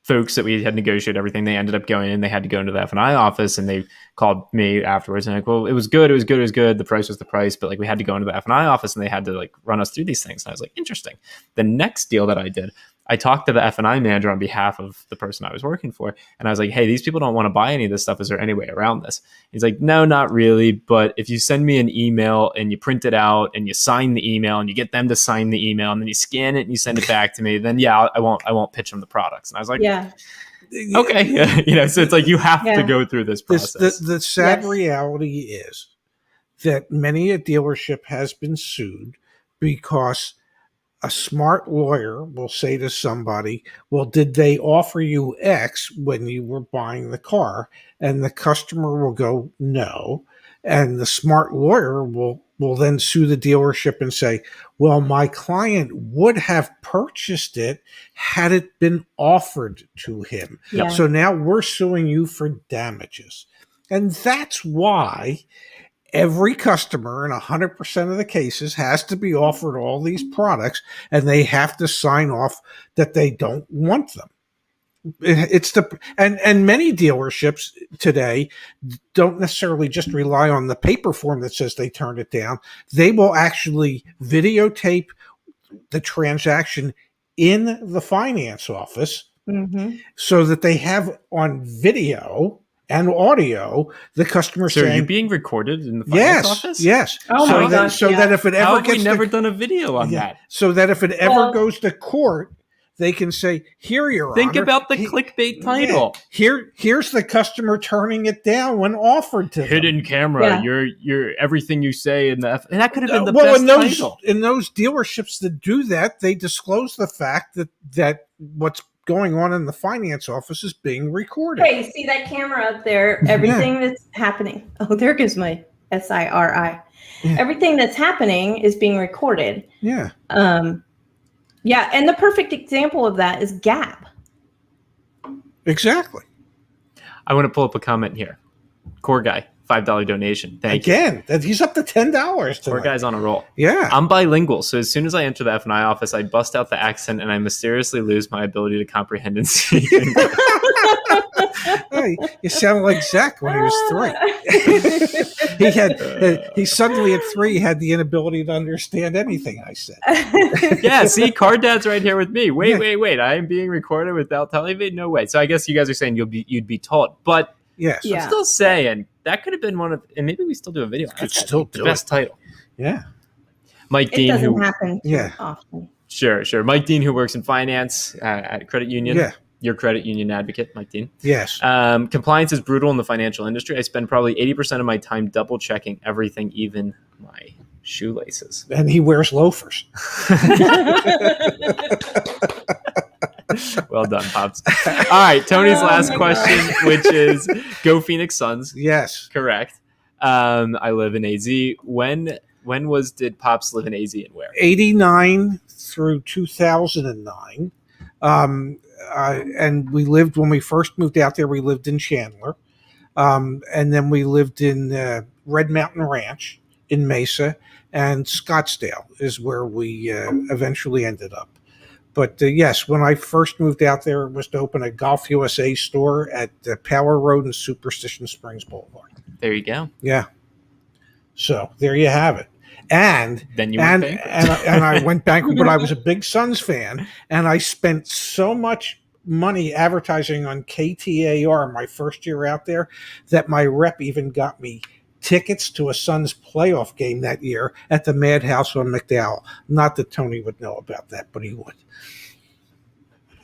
folks that we had negotiated everything. They ended up going in. They had to go into the F&I office, and they called me afterwards and like, well, it was good. The price was the price, but like we had to go into the F&I office and they had to like run us through these things. And I was like, interesting. The next deal that I did, I talked to the F&I manager on behalf of the person I was working for. And I was like, hey, these people don't want to buy any of this stuff. Is there any way around this? He's like, no, not really. But if you send me an email and you print it out and you sign the email and you get them to sign the email and then you scan it and you send it back to me, then yeah, I won't pitch them the products. And I was like, yeah, okay. So it's like, you have to go through this process. The sad reality is that many a dealership has been sued because a smart lawyer will say to somebody, well, did they offer you X when you were buying the car? And the customer will go, no. And the smart lawyer will then sue the dealership and say, well, my client would have purchased it had it been offered to him. Yeah. So now we're suing you for damages. And that's why every customer in 100% of the cases has to be offered all these products, and they have to sign off that they don't want them. And many dealerships today don't necessarily just rely on the paper form that says they turned it down. They will actually videotape the transaction in the finance office so that they have on video and audio the customer saying, are you being recorded in the finance office? Yes. Oh my gosh. So that if it ever gets, we never done a video on that. So that if it ever goes to court, they can say, here, Your Think Honor, about the clickbait title. Yeah, here's the customer turning it down when offered to hidden them. camera. Yeah. You're everything you say in the and that could have been the best title. In those dealerships that do that, they disclose the fact that what's going on in the finance office is being recorded. Hey, see that camera up there? Everything that's happening. Oh, there goes my SIRI. Yeah. Everything that's happening is being recorded. Yeah. Yeah, and the perfect example of that is Gap. Exactly. I want to pull up a comment here. Core Guy, $5 donation. Thank you. Again, he's up to $10 Core Guy's on a roll. Yeah. I'm bilingual, so as soon as I enter the F&I office, I bust out the accent and I mysteriously lose my ability to comprehend and speak English. Hey, you sound like Zach when he was 3. He suddenly at 3 had the inability to understand anything I said. Yeah, see, Car Dad's right here with me. Wait. I am being recorded without telling me? No way. So I guess you guys are saying you'd be taught, but yes, I'm still saying that could have been one of, and maybe we still do a video. Could still do the best title. Yeah, Mike Dean. It doesn't happen often. Sure. Mike Dean, who works in finance at a credit union. Yeah. Your credit union advocate, Mike Dean. Yes. Compliance is brutal in the financial industry. I spend probably 80% of my time double checking everything, even my Shoelaces. And he wears loafers. Well done, Pops. All right, Tony's last question, which is go Phoenix Suns. Yes. Correct. I live in AZ. When did Pops live in AZ and where? 89 through 2009. And we lived, when we first moved out there, we lived in Chandler. And then we lived in Red Mountain Ranch in Mesa, and Scottsdale is where we eventually ended up. But yes, when I first moved out there, it was to open a Golf USA store at Power Road and Superstition Springs Boulevard. There you go. Yeah. So there you have it. And then you went bankrupt. and I went bankrupt, but I was a big Suns fan, and I spent so much money advertising on KTAR my first year out there that my rep even got me tickets to a Suns playoff game that year at the Madhouse on McDowell. Not that Tony would know about that, but he would.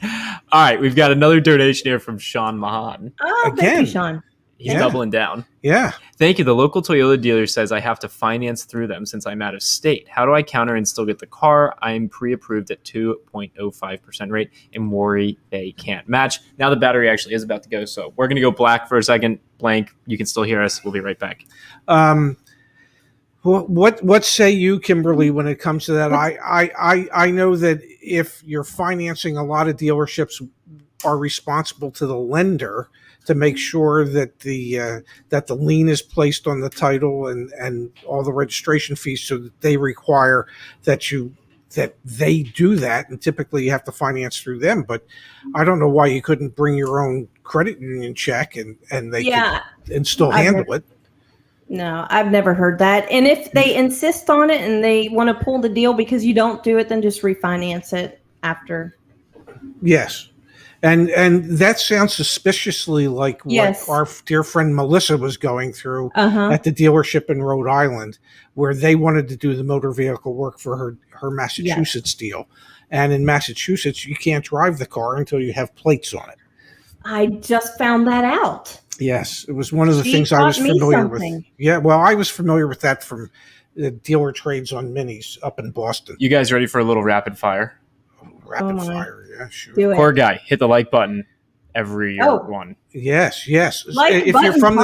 All right, we've got another donation here from Sean Mahan. Oh, thank you, Sean. He's doubling down. Yeah. Thank you. The local Toyota dealer says I have to finance through them since I'm out of state. How do I counter and still get the car? I'm pre-approved at 2.05% rate and worry they can't match. Now the battery actually is about to go, so we're going to go black for a second. Blank. You can still hear us. We'll be right back. What say you, Kimberly, when it comes to that? I know that if you're financing, a lot of dealerships are responsible to the lender to make sure that the lien is placed on the title and all the registration fees, so that they require that they do that, and typically you have to finance through them. But I don't know why you couldn't bring your own credit union check and they could, and still handle it. No, I've never heard that. And if they insist on it and they want to pull the deal because you don't do it, then just refinance it after. Yes. And that sounds suspiciously like what our dear friend Melissa was going through at the dealership in Rhode Island, where they wanted to do the motor vehicle work for her Massachusetts deal. And in Massachusetts, you can't drive the car until you have plates on it. I just found that out. Yes, it was one of the things I was familiar with. Yeah, well, I was familiar with that from the dealer trades on Minis up in Boston. You guys ready for a little rapid fire? Rapid fire, yeah, sure. Do it. Core guy, hit the like button every one. Yes. Like if you're from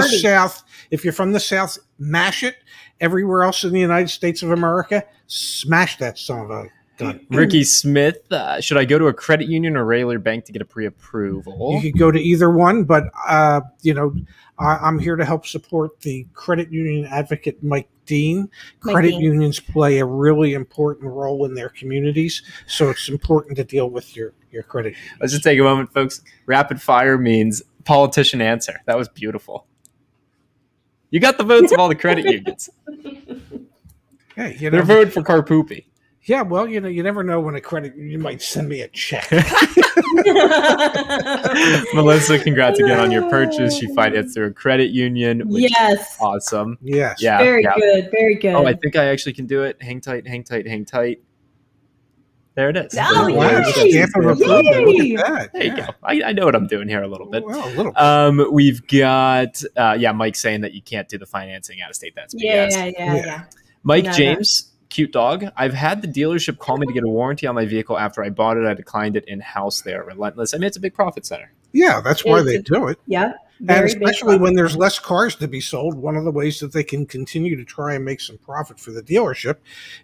the South, mash it. Everywhere else in the United States of America, smash that son of a gun. Ricky Smith, should I go to a credit union or regular bank to get a pre-approval? You could go to either one, but I'm here to help support the credit union advocate, Mike Dean. Credit unions play a really important role in their communities, so it's important to deal with your credit unions. Let's just take a moment, folks. Rapid fire means politician answer. That was beautiful. You got the votes of all the credit unions. Hey, they're voting for car poopy. Yeah, well, you never know when a credit union might send me a check. Melissa, congrats again on your purchase. She financed through a credit union, which is awesome. Yes. Yeah. Very good. Very good. Oh, I think I actually can do it. Hang tight, hang tight, hang tight. There it is. Oh, wow. Stamp of approval. Look at that. There you go. I know what I'm doing here a little bit. Well, a little bit. We've got, Mike saying that you can't do the financing out of state. That's Yeah. Mike James. Cute dog. I've had the dealership call me to get a warranty on my vehicle after I bought it. I declined it in-house. They are relentless. I mean, it's a big profit center. Yeah, that's why they do it. Yeah. And especially when there's less cars to be sold, one of the ways that they can continue to try and make some profit for the dealership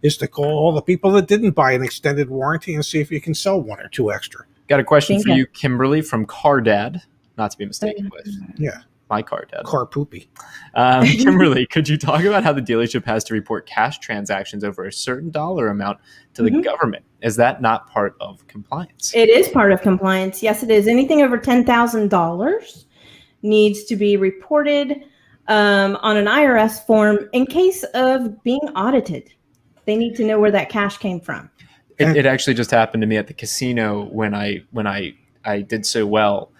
is to call all the people that didn't buy an extended warranty and see if you can sell one or two extra. Got a question for you, Kimberly, from Car Dad. Not to be mistaken with. Yeah. My car dad. Car poopy. Kimberly, could you talk about how the dealership has to report cash transactions over a certain dollar amount to the government? Is that not part of compliance? It is part of compliance. Yes, it is. Anything over $10,000 needs to be reported on an IRS form in case of being audited. They need to know where that cash came from. It actually just happened to me at the casino when I did so well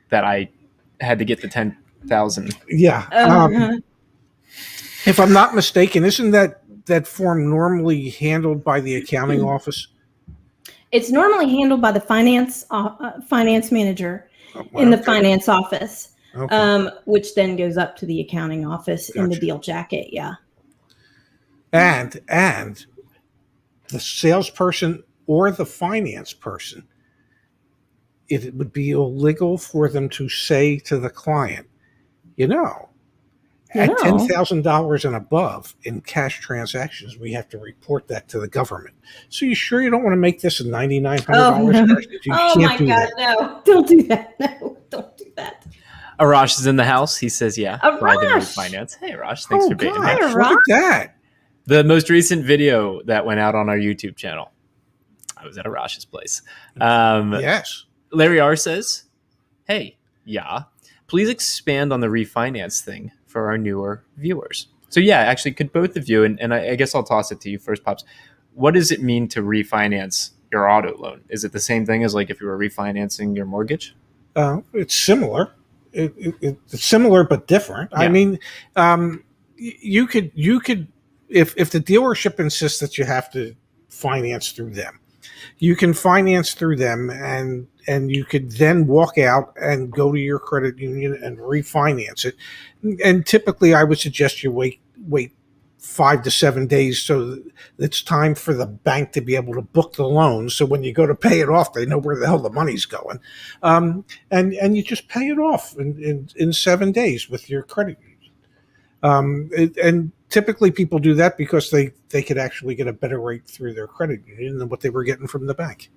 that I had to get the 10,000. Yeah. If I'm not mistaken, isn't that form normally handled by the accounting office? It's normally handled by the finance manager in the finance office, which then goes up to the accounting office in the deal jacket. Yeah. And the salesperson or the finance person, it would be illegal for them to say to the client, at $10,000 and above in cash transactions, we have to report that to the government. So you sure you don't want to make this a $9,900 cash? Oh my God, no. Don't do that. No, don't do that. Arash is in the house. He says, yeah. Arash. Finance. Hey, Arash. Thanks for being here. Look at that. The most recent video that went out on our YouTube channel. I was at Arash's place. Yes. Larry R says, hey, yeah, please expand on the refinance thing for our newer viewers. So yeah, actually, could both of you, and I guess I'll toss it to you first, Pops. What does it mean to refinance your auto loan? Is it the same thing as like if you were refinancing your mortgage? It's similar. It's similar but different. Yeah. I mean, you could if the dealership insists that you have to finance through them, you can finance through them, and you could then walk out and go to your credit union and refinance it. And typically, I would suggest you wait 5 to 7 days so it's time for the bank to be able to book the loan. So when you go to pay it off, they know where the hell the money's going. And you just pay it off in 7 days with your credit union. And typically people do that because they could actually get a better rate through their credit union than what they were getting from the bank,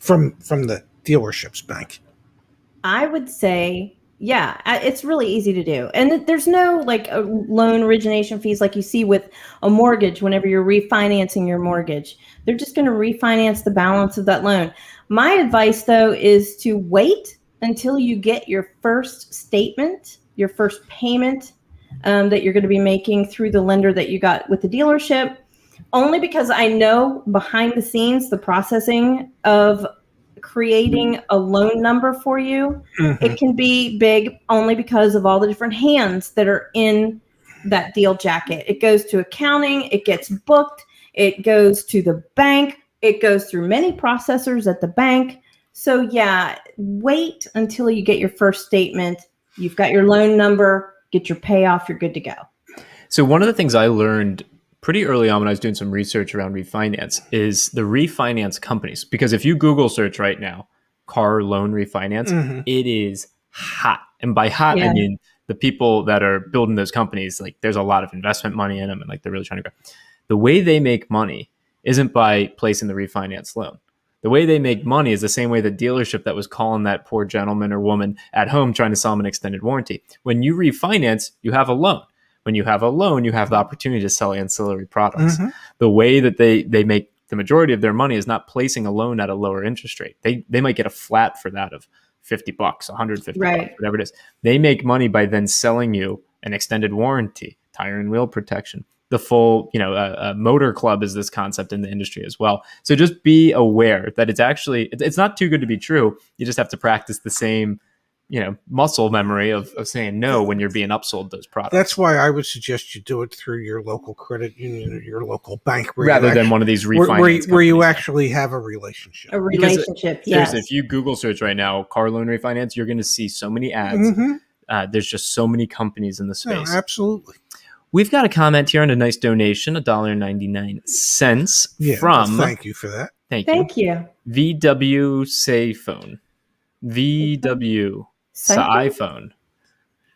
from the dealership's bank. I would say, yeah, it's really easy to do. And there's no loan origination fees like you see with a mortgage whenever you're refinancing your mortgage. They're just going to refinance the balance of that loan. My advice, though, is to wait until you get your first statement, your first payment that you're going to be making through the lender that you got with the dealership, only because I know behind the scenes, the processing of creating a loan number for you, it can be big only because of all the different hands that are in that deal jacket. It goes to accounting, it gets booked, it goes to the bank, it goes through many processors at the bank. So yeah, wait until you get your first statement, you've got your loan number, get your payoff, you're good to go. So one of the things I learned pretty early on when I was doing some research around refinance is the refinance companies. Because if you Google search right now, car loan refinance, it is hot. And by hot, I mean the people that are building those companies, there's a lot of investment money in them and they're really trying to grow. The way they make money isn't by placing the refinance loan. The way they make money is the same way the dealership that was calling that poor gentleman or woman at home trying to sell them an extended warranty. When you refinance, you have a loan. When you have a loan, you have the opportunity to sell ancillary products. The way that they make the majority of their money is not placing a loan at a lower interest rate. They might get a flat for that of $50, $150, whatever it is. They make money by then selling you an extended warranty, tire and wheel protection. The full, a motor club is this concept in the industry as well. So just be aware that it's not too good to be true. You just have to practice the same muscle memory of saying no when you're being upsold those products. That's why I would suggest you do it through your local credit union or your local bank, rather than one of these refinance where you actually have a relationship. Yes. If you Google search right now, car loan refinance, you're going to see so many ads. There's just so many companies in the space. No, absolutely. We've got a comment here on a nice donation, $1.99 from. Thank you for that. Thank you. VW Say Phone. VW iPhone.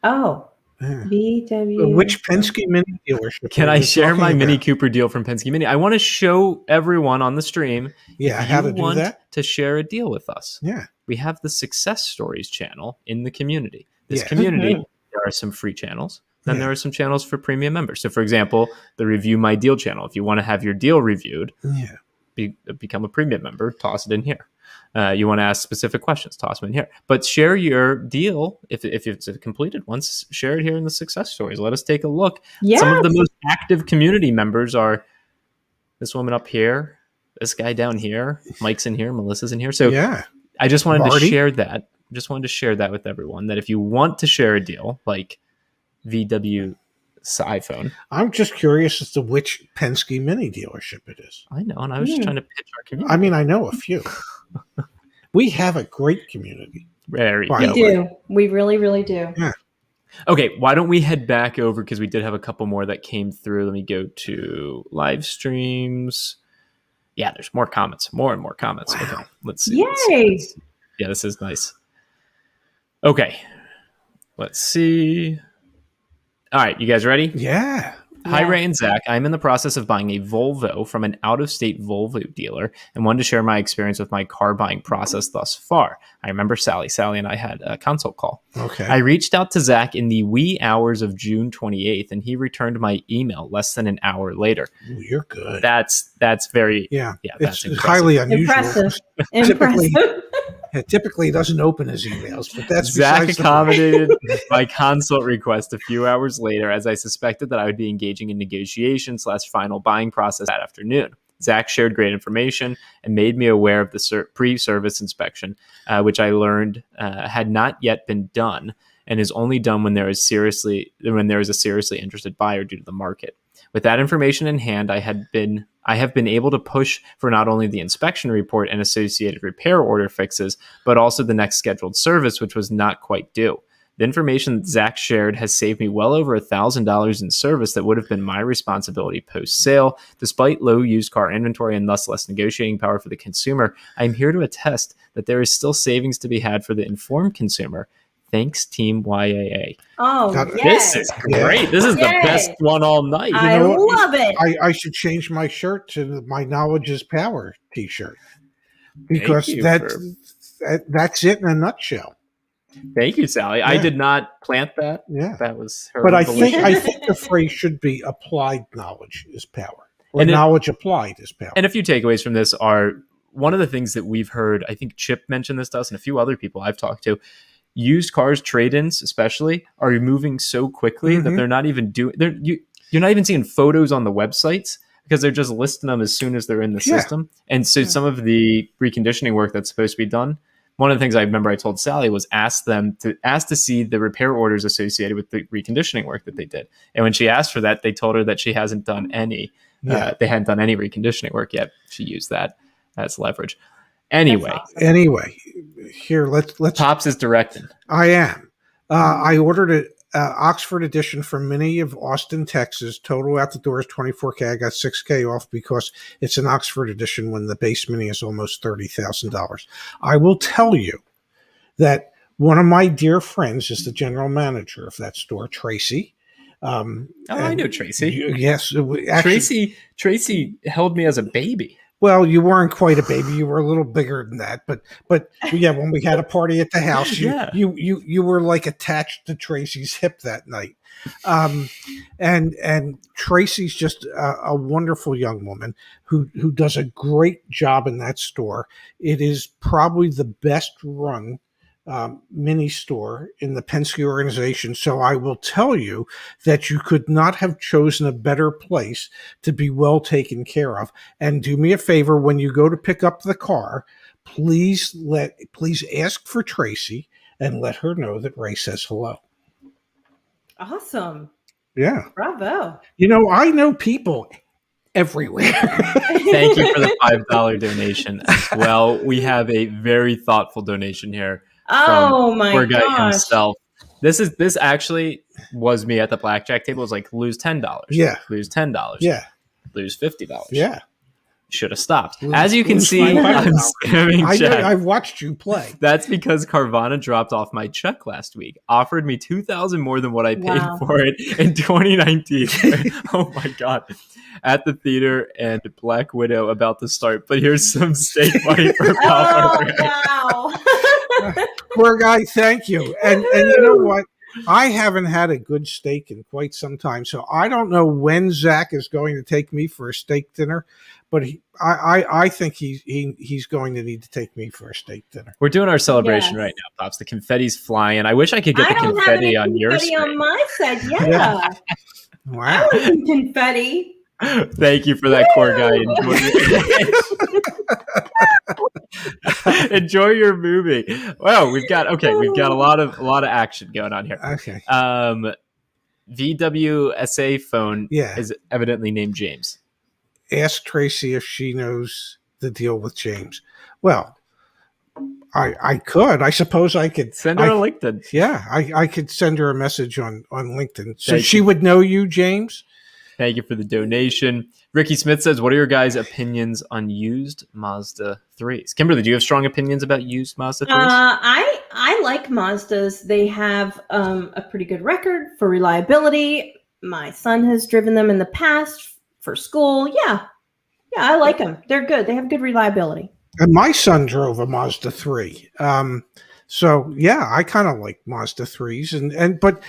Oh, VW. Which Penske Mini dealership? Can I share my Mini Cooper deal from Penske Mini? I want to show everyone on the stream. How to do that. To share a deal with us. Yeah, we have the Success Stories channel in the community. This community, there are some free channels. Then there are some channels for premium members. So, for example, the Review My Deal channel. If you want to have your deal reviewed, become a premium member. Toss it in here. You want to ask specific questions, toss them in here. But share your deal. If it's a completed one, share it here in the Success Stories. Let us take a look. Yes. Some of the most active community members are this woman up here, this guy down here, Mike's in here, Melissa's in here. So I just wanted to share that. Just wanted to share that with everyone, that if you want to share a deal like VW iPhone. I'm just curious as to which Penske Mini dealership it is. I know, and I was just trying to pitch our community. I mean, I know a few. We have a great community. We do. We really, really do. Yeah. Okay, why don't we head back over because we did have a couple more that came through. Let me go to live streams. Yeah, there's more comments, more and more comments. Wow. Okay, let's see. Yay! Yeah, this is nice. Okay, let's see. All right, you guys ready? Yeah. Hi, Ray and Zach. I'm in the process of buying a Volvo from an out-of-state Volvo dealer and wanted to share my experience with my car buying process thus far. I remember Sally. Sally and I had a consult call. Okay. I reached out to Zach in the wee hours of June 28th, and he returned my email less than an hour later. Ooh, you're good. That's very that's highly unusual. Impressive. Typically, he doesn't open his emails, but that's Zach accommodated my consult request a few hours later, as I suspected that I would be engaging in negotiation/final buying process that afternoon. Zach shared great information and made me aware of the pre-service inspection, which I learned had not yet been done and is only done when there is a seriously interested buyer due to the market. With that information in hand, I have been able to push for not only the inspection report and associated repair order fixes, but also the next scheduled service, which was not quite due. The information that Zach shared has saved me well over $1,000 in service that would have been my responsibility post-sale. Despite low used car inventory and thus less negotiating power for the consumer, I'm here to attest that there is still savings to be had for the informed consumer. Thanks, Team YAA. Oh, this is great. This is the best one all night. I love it. I should change my shirt to my Knowledge is Power t-shirt because that's it in a nutshell. Thank you, Sally. Yeah. I did not plant that. Yeah, that was her. But I think the phrase should be applied knowledge is power, or knowledge applied is power. And a few takeaways from this are one of the things that we've heard. I think Chip mentioned this to us, and a few other people I've talked to. Used cars trade-ins, especially, are moving so quickly that they're not even doing. You're not even seeing photos on the websites because they're just listing them as soon as they're in the system. And so some of the reconditioning work that's supposed to be done. One of the things I remember I told Sally was ask to see the repair orders associated with the reconditioning work that they did. And when she asked for that, they told her that she hasn't done any. They hadn't done any reconditioning work yet. She used that as leverage. Anyway, here let's. Pops is directing. I am. I ordered an Oxford edition from Mini of Austin, Texas. Total out the door is $24,000. I got $6,000 off because it's an Oxford edition when the base Mini is almost $30,000. I will tell you that one of my dear friends is the general manager of that store, Tracy. I know Tracy. Yes, actually, Tracy held me as a baby. Well, you weren't quite a baby. You were a little bigger than that. But yeah, when we had a party at the house, you were like attached to Tracy's hip that night. And Tracy's just a wonderful young woman who does a great job in that store. It is probably the best run mini store in the Penske organization. So I will tell you that you could not have chosen a better place to be well taken care of. And do me a favor, when you go to pick up the car, please ask for Tracy and let her know that Ray says hello. Awesome. Yeah. Bravo. I know people everywhere. Thank you for the $5 donation as well. We have a very thoughtful donation here. Oh my poor guy gosh. himself. This actually was me at the blackjack table. It was like lose $10. Yeah. Lose $10. Yeah. Lose $50. Yeah. Should have stopped. As you can see, I'm spamming check. I've watched you play. That's because Carvana dropped off my check last week, offered me $2,000 more than what I paid for it in 2019. Oh my God. At the theater and Black Widow about to start, but here's some steak money for Papa. Wow. Poor guy, thank you. And you know what? I haven't had a good steak in quite some time, so I don't know when Zach is going to take me for a steak dinner, but I think he's going to need to take me for a steak dinner. We're doing our celebration right now, Pops. The confetti's flying. I wish I could get the confetti on your screen. On my side, yeah. Wow. I want some confetti. Thank you for that, core guy. Enjoy your movie. Well, we've got a lot of action going on here. Okay. VWSA phone is evidently named James. Ask Tracy if she knows the deal with James. Well, I could. I suppose I could send her a LinkedIn. Yeah, I could send her a message on LinkedIn. So she would know you, James. Thank you for the donation. Ricky Smith says, what are your guys' opinions on used Mazda 3s? Kimberly, do you have strong opinions about used Mazda 3s? I like Mazdas. They have a pretty good record for reliability. My son has driven them in the past for school. Yeah, I like them. They're good. They have good reliability. And my son drove a Mazda 3. So yeah, I kind of like Mazda 3s, but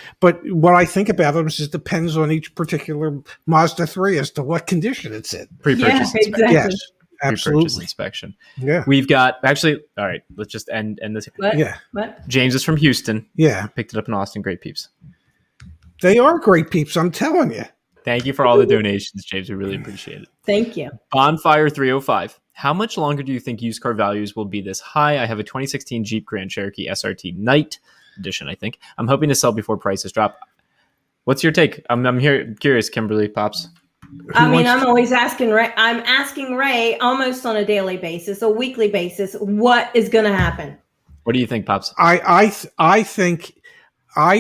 what I think about them is it depends on each particular Mazda 3 as to what condition it's in. Pre-purchase inspection. Exactly. Yes, absolutely. Pre-purchase inspection. Yeah. We've got all right, let's just end this. What? Yeah. What? James is from Houston. Yeah. Picked it up in Austin. Great peeps. They are great peeps, I'm telling you. Thank you for all the donations, James. We really appreciate it. Thank you. Bonfire 305. How much longer do you think used car values will be this high? I have a 2016 Jeep Grand Cherokee SRT Night Edition, I think. I'm hoping to sell before prices drop. What's your take? I'm here curious, Kimberly Pops. I'm always asking Ray. I'm asking Ray almost on a daily basis, a weekly basis, what is going to happen? What do you think, Pops? I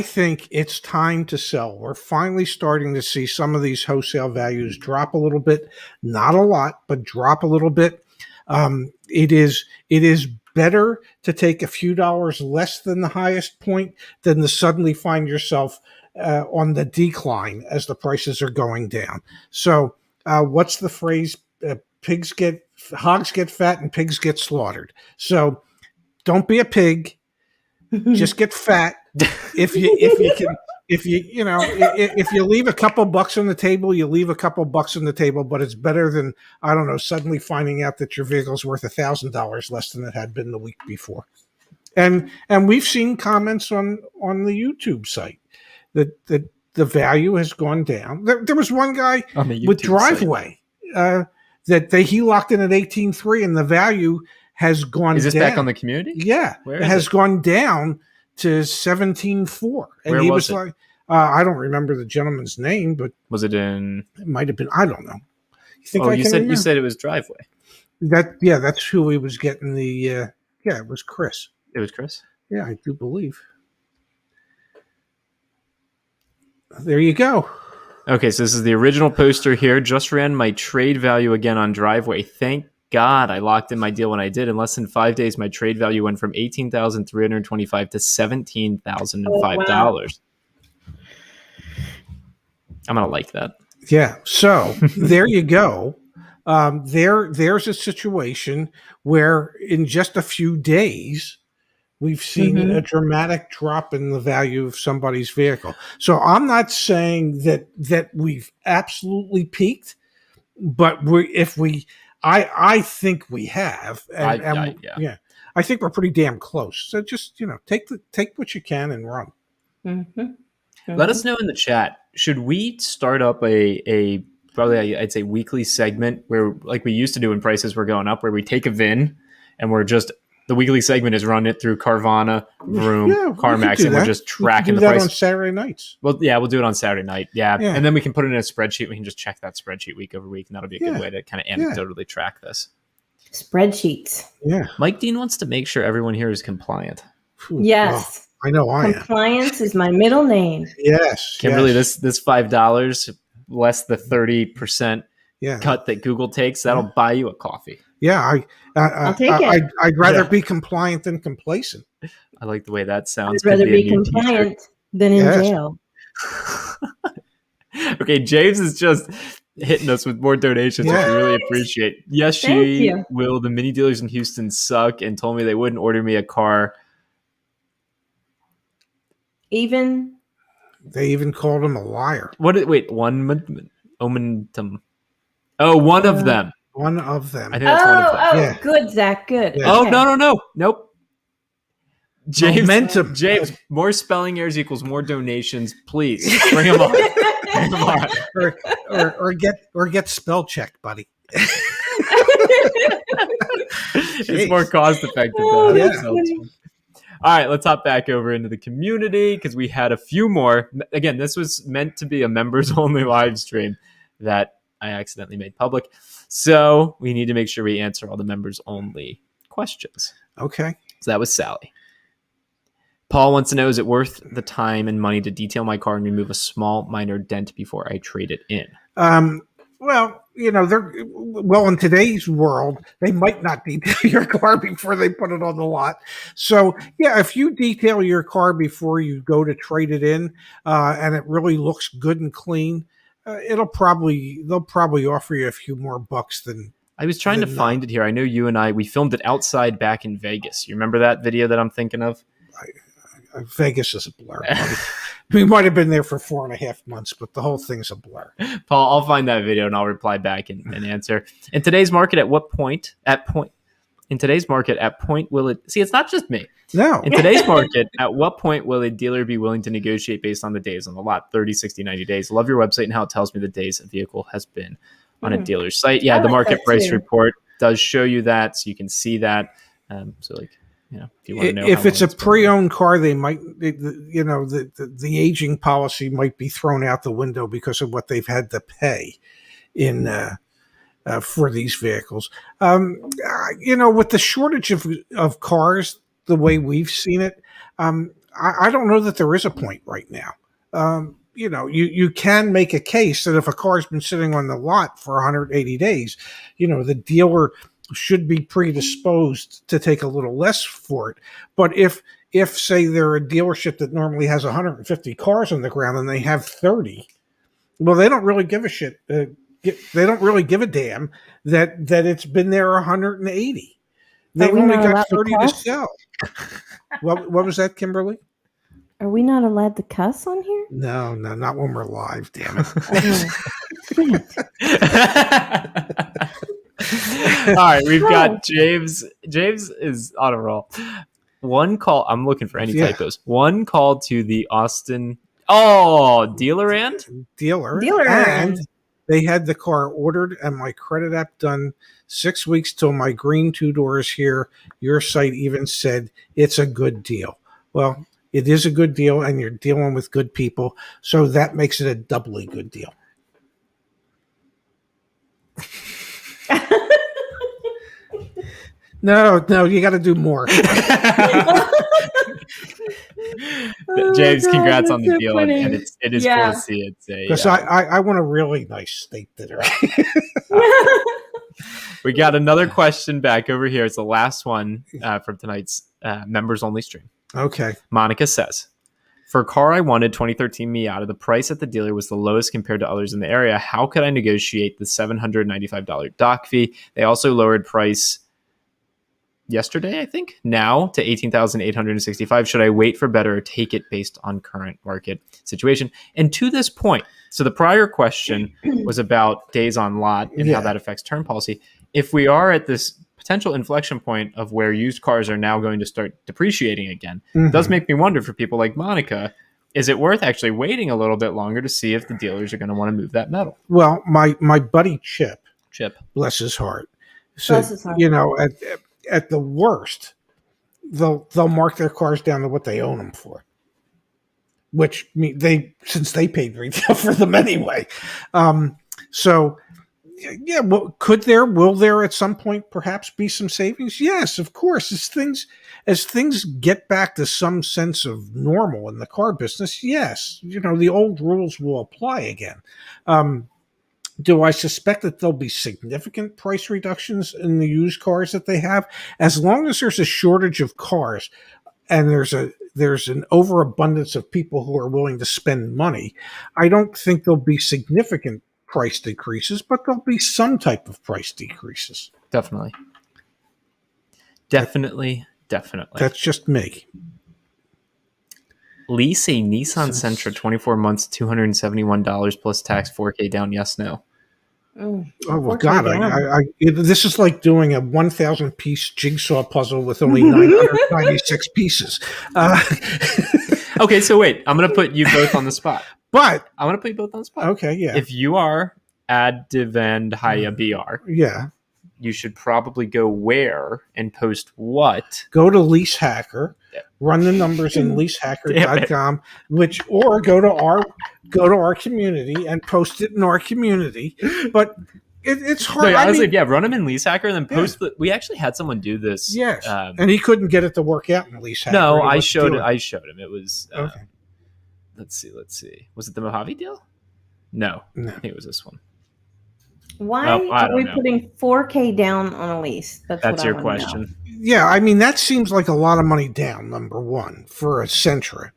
think it's time to sell. We're finally starting to see some of these wholesale values drop a little bit, not a lot, but drop a little bit. It is better to take a few dollars less than the highest point than to suddenly find yourself on the decline as the prices are going down. So, what's the phrase? Hogs get fat and pigs get slaughtered. So, don't be a pig. Just get fat. If you leave a couple bucks on the table, you leave a couple bucks on the table, but it's better than, I don't know, suddenly finding out that your vehicle's worth $1,000 less than it had been the week before. And we've seen comments on the YouTube site that the value has gone down. There was one guy with Driveway he locked in at 18.3 and the value has gone down. Is this back on the community? Yeah. It has gone down to 17.4. And he was like, I don't remember the gentleman's name, but was it in? It might have been. I don't know. You said it was Driveway. That's who he was getting the. It was Chris. It was Chris. Yeah, I do believe. There you go. Okay, so this is the original poster here. Just ran my trade value again on Driveway. Thank God I locked in my deal when I did. In less than 5 days, my trade value went from $18,325 to $17,005. Wow. I'm gonna like that. Yeah. So there you go. There's a situation where in just a few days we've seen a dramatic drop in the value of somebody's vehicle. So I'm not saying that we've absolutely peaked, but I think we have. I think we're pretty damn close. So just, take what you can and run. Let us know in the chat. Should we start up a probably I'd say weekly segment where, like we used to do when prices were going up, where we take a VIN and we're just, the weekly segment is run it through Carvana, Vroom, CarMax, and we're just tracking the price on Saturday nights. Well, yeah, we'll do it on Saturday night. Yeah. And then we can put it in a spreadsheet. We can just check that spreadsheet week over week, and that'll be a good way to kind of anecdotally track this. Spreadsheets. Yeah. Mike Dean wants to make sure everyone here is compliant. Yes. I know I am. Compliance is my middle name. Yes. Kimberly, this $5 less the 30% cut that Google takes, that'll buy you a coffee. Yeah, I'll take it. I'd rather be compliant than complacent. I like the way that sounds. I'd rather be compliant than in jail. Okay, James is just hitting us with more donations, which we really appreciate. Yes, she will. The mini dealers in Houston suck and told me they wouldn't order me a car. They even called him a liar. Wait, omentum. Oh, one of them. One of them. I think that's one of them. Good, Zach. Good. Yeah. Oh, no. Nope. James, Momentum. James, more spelling errors equals more donations. Please bring them on. Bring them on. Or get spell check, buddy. It's more cost effective. All right, let's hop back over into the community because we had a few more. Again, this was meant to be a members only live stream that I accidentally made public. So we need to make sure we answer all the members only questions. Okay. So that was Sally. Paul wants to know, is it worth the time and money to detail my car and remove a small minor dent before I trade it in? Well, in today's world, they might not detail your car before they put it on the lot. So, yeah, if you detail your car before you go to trade it in, and it really looks good and clean, they'll probably offer you a few more bucks than. I was trying to find it here. I know you and we filmed it outside back in Vegas. You remember that video that I'm thinking of? Vegas is a blur. We might have been there for 4.5 months, but the whole thing's a blur. Paul, I'll find that video and I'll reply back and answer. In today's market, in today's market, at point will it... See, it's not just me. No. In today's market, at what point will a dealer be willing to negotiate based on the days on the lot? 30, 60, 90 days. Love your website and how it tells me the days a vehicle has been on a dealer's site. Yeah, the market price report does show you that, so you can see that. If you want to know, if it's a pre-owned car, they might, the aging policy might be thrown out the window because of what they've had to pay for these vehicles. With the shortage of cars, the way we've seen it, I don't know that there is a point right now. You can make a case that if a car's been sitting on the lot for 180 days, the dealer should be predisposed to take a little less for it. But if say they're a dealership that normally has 150 cars on the ground and they have 30, well, they don't really give a shit. They don't really give a damn that it's been there 180. They've only got 30 to sell. What was that, Kimberly? Are we not allowed to cuss on here? No, not when we're live, damn it. All right, we've got James. James is on a roll. One call. I'm looking for any typos. One call to the Austin. Oh, dealer and they had the car ordered and my credit app done 6 weeks till my green 2-door here. Your site even said it's a good deal. Well, it is a good deal, and you're dealing with good people, so that makes it a doubly good deal. No, you got to do more. James, congrats on the deal, and it is cool to see it. Because I want a really nice steak dinner. We got another question back over here. It's the last one from tonight's members only stream. Okay. Monica says, for a car I wanted, 2013 Miata, the price at the dealer was the lowest compared to others in the area. How could I negotiate the $795 dock fee? They also lowered price yesterday, I think, now to $18,865. Should I wait for better or take it based on current market situation? And to this point, so the prior question was about days on lot and how that affects term policy. If we are at this potential inflection point of where used cars are now going to start depreciating again, it does make me wonder for people like Monica, is it worth actually waiting a little bit longer to see if the dealers are going to want to move that metal? Well, my buddy Chip, bless his heart, so at the worst, they'll mark their cars down to what they own them for, which since they paid retail for them anyway. Will there at some point perhaps be some savings? Yes, of course. As things get back to some sense of normal in the car business, yes, the old rules will apply again. Do I suspect that there'll be significant price reductions in the used cars that they have? As long as there's a shortage of cars and there's an overabundance of people who are willing to spend money, I don't think there'll be significant price decreases, but there'll be some type of price decreases. Definitely. That's just me. Lease a Nissan Sentra, 24 months, $271 plus tax, 4K down. Yes, no. Oh well, God! This is like doing a 1,000-piece jigsaw puzzle with only 996 pieces. Okay, so wait, I'm going to put you both on the spot. But I'm going to put you both on the spot. Okay, yeah. If you are Advend Haya BR, you should probably go where and post what? Go to Lease Hacker, run the numbers in leasehacker.com, or go to our community and post it in our community. But It's hard. No, I was like, run them in Lease Hacker and then post we actually had someone do this. Yes. And he couldn't get it to work out in Lease Hacker. No, I showed him. It was okay. Let's see. Was it the Mojave deal? No. I think it was this one. Why are we putting $4,000 down on a lease? That's your question. Yeah, I mean, that seems like a lot of money down, number one, for a Sentra.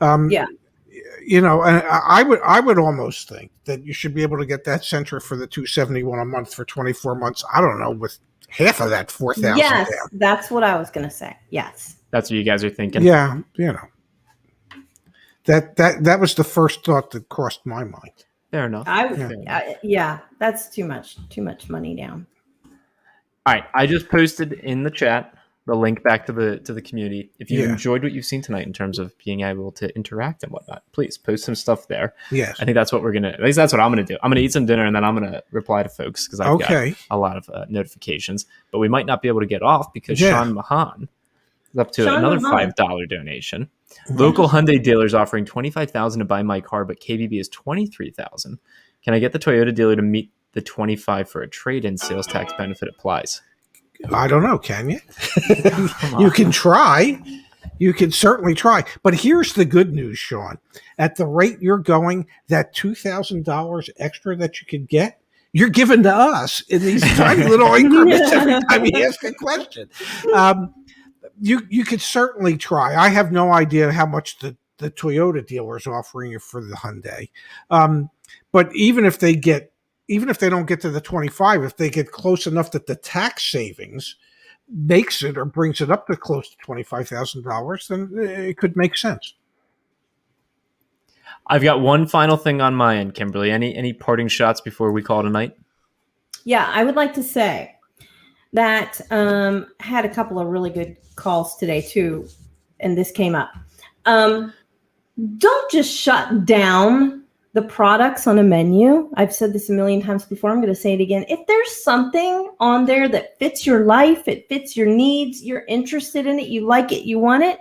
You know, and I would almost think that you should be able to get that Sentra for the $271 a month for 24 months. I don't know, with half of that $4,000 Yes, down. that's what I was going to say. Yes. That's what you guys are thinking? Yeah, you know. That was the first thought that crossed my mind. Fair enough. That's too much money down. All right, I just posted in the chat the link back to the community. If you enjoyed what you've seen tonight in terms of being able to interact and whatnot, please post some stuff there. Yes, I think that's what at least that's what I'm gonna do. I'm gonna eat some dinner and then I'm gonna reply to folks because I've got a lot of notifications. But we might not be able to get off because Sean Mahan is up to another $5 donation. Local Hyundai dealers offering $25,000 to buy my car, but KBB is $23,000. Can I get the Toyota dealer to meet the $25,000 for a trade-in? Sales tax benefit applies. I don't know. Can you? You can try. You can certainly try. But here's the good news, Sean. At the rate you're going, that $2,000 extra that you could get, you're giving to us in these tiny little increments every time you ask a question. You could certainly try. I have no idea how much the Toyota dealer is offering you for the Hyundai. But even if they don't get to the 25, if they get close enough that the tax savings makes it or brings it up to close to $25,000, then it could make sense. I've got one final thing on my end, Kimberly. Any parting shots before we call it a night? Yeah, I would like to say that had a couple of really good calls today too, and this came up. Don't just shut down the products on a menu. I've said this a million times before. I'm going to say it again. If there's something on there that fits your life, it fits your needs, you're interested in it, you like it, you want it,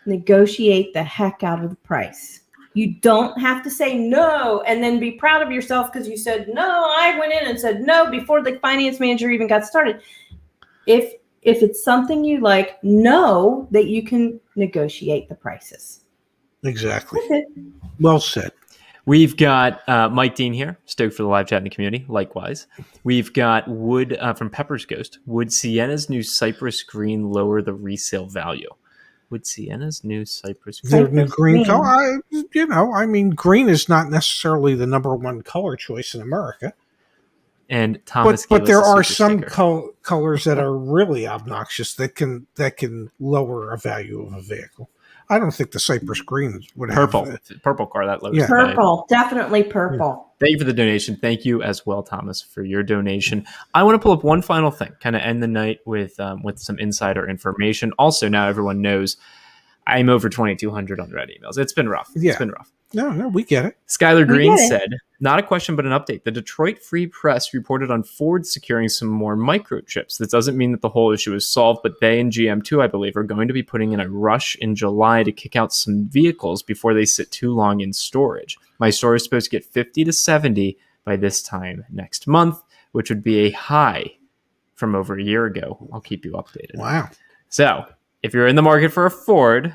negotiate the heck out of the price. You don't have to say no and then be proud of yourself because you said no. I went in and said no before the finance manager even got started. If it's something you like, know that you can negotiate the prices. Exactly. Well said. We've got Mike Dean here, stoked for the live chat in the community. Likewise, we've got Wood from Pepper's Ghost. Would Sienna's new Cypress Green lower the resale value? Would Sienna's new Cypress Green? Their new green color. I mean, green is not necessarily the number one color choice in America. And Thomas, but there are some colors that are really obnoxious that can lower a value of a vehicle. I don't think the Cypress Green would have purple car that lowers. Yeah. Purple, definitely purple. Yeah. Thank you for the donation. Thank you as well, Thomas, for your donation. I want to pull up one final thing, kind of end the night with some insider information. Also, now everyone knows I'm over 2,200 unread emails. It's been rough. Yeah. It's been rough. No, we get it. Skylar Green said, not a question, but an update. The Detroit Free Press reported on Ford securing some more microchips. This doesn't mean that the whole issue is solved, but they and GM too, I believe, are going to be putting in a rush in July to kick out some vehicles before they sit too long in storage. My store is supposed to get 50 to 70 by this time next month, which would be a high from over a year ago. I'll keep you updated. Wow. So if you're in the market for a Ford,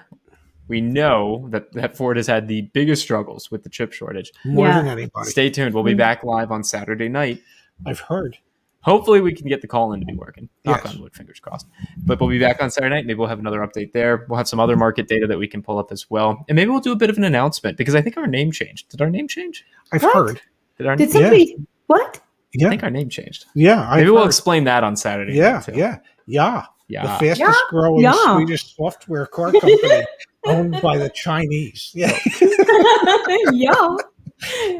we know that Ford has had the biggest struggles with the chip shortage. More than anybody. Stay tuned. We'll be back live on Saturday night. I've heard. Hopefully we can get the call in to be working. Knock Yes. on wood, fingers crossed. But we'll be back on Saturday night. Maybe we'll have another update there. We'll have some other market data that we can pull up as well. And maybe we'll do a bit of an announcement because I think our name changed. Did our name change? I've heard. Did somebody what? Yeah. I think our name changed. Yeah. Maybe we'll explain that on Saturday. Yeah. night too. Yeah. Yeah. The fastest growing Swedish software car company owned by the Chinese. Yeah. Yeah.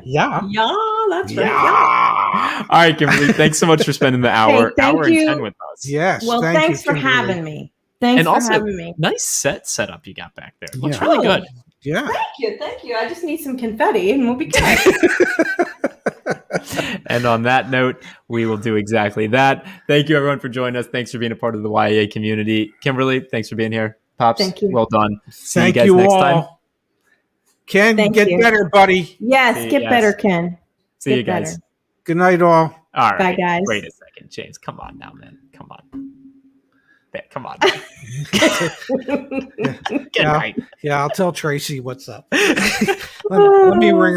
Yeah. Yeah, that's right. Yeah. All right, Kimberly. Thanks so much for spending the hour and 10 with us. Yes. Well, thanks for having me. Thanks for having me. Nice setup you got back there. Looks Yeah. really good. Yeah. Thank you. I just need some confetti and we'll be good. And on that note, we will do exactly that. Thank you, everyone, for joining us. Thanks for being a part of the YAA community. Kimberly, thanks for being here. Pops, thank you. Well done. See Thank you guys you next all. time. Ken, get better, buddy. Yes, get better, Ken. See you guys. Good night, all. All right. Bye, guys. Wait a second, James. Come on now, man. Come on. Yeah, come on. Good night. Yeah, I'll tell Tracy what's up. Let me ring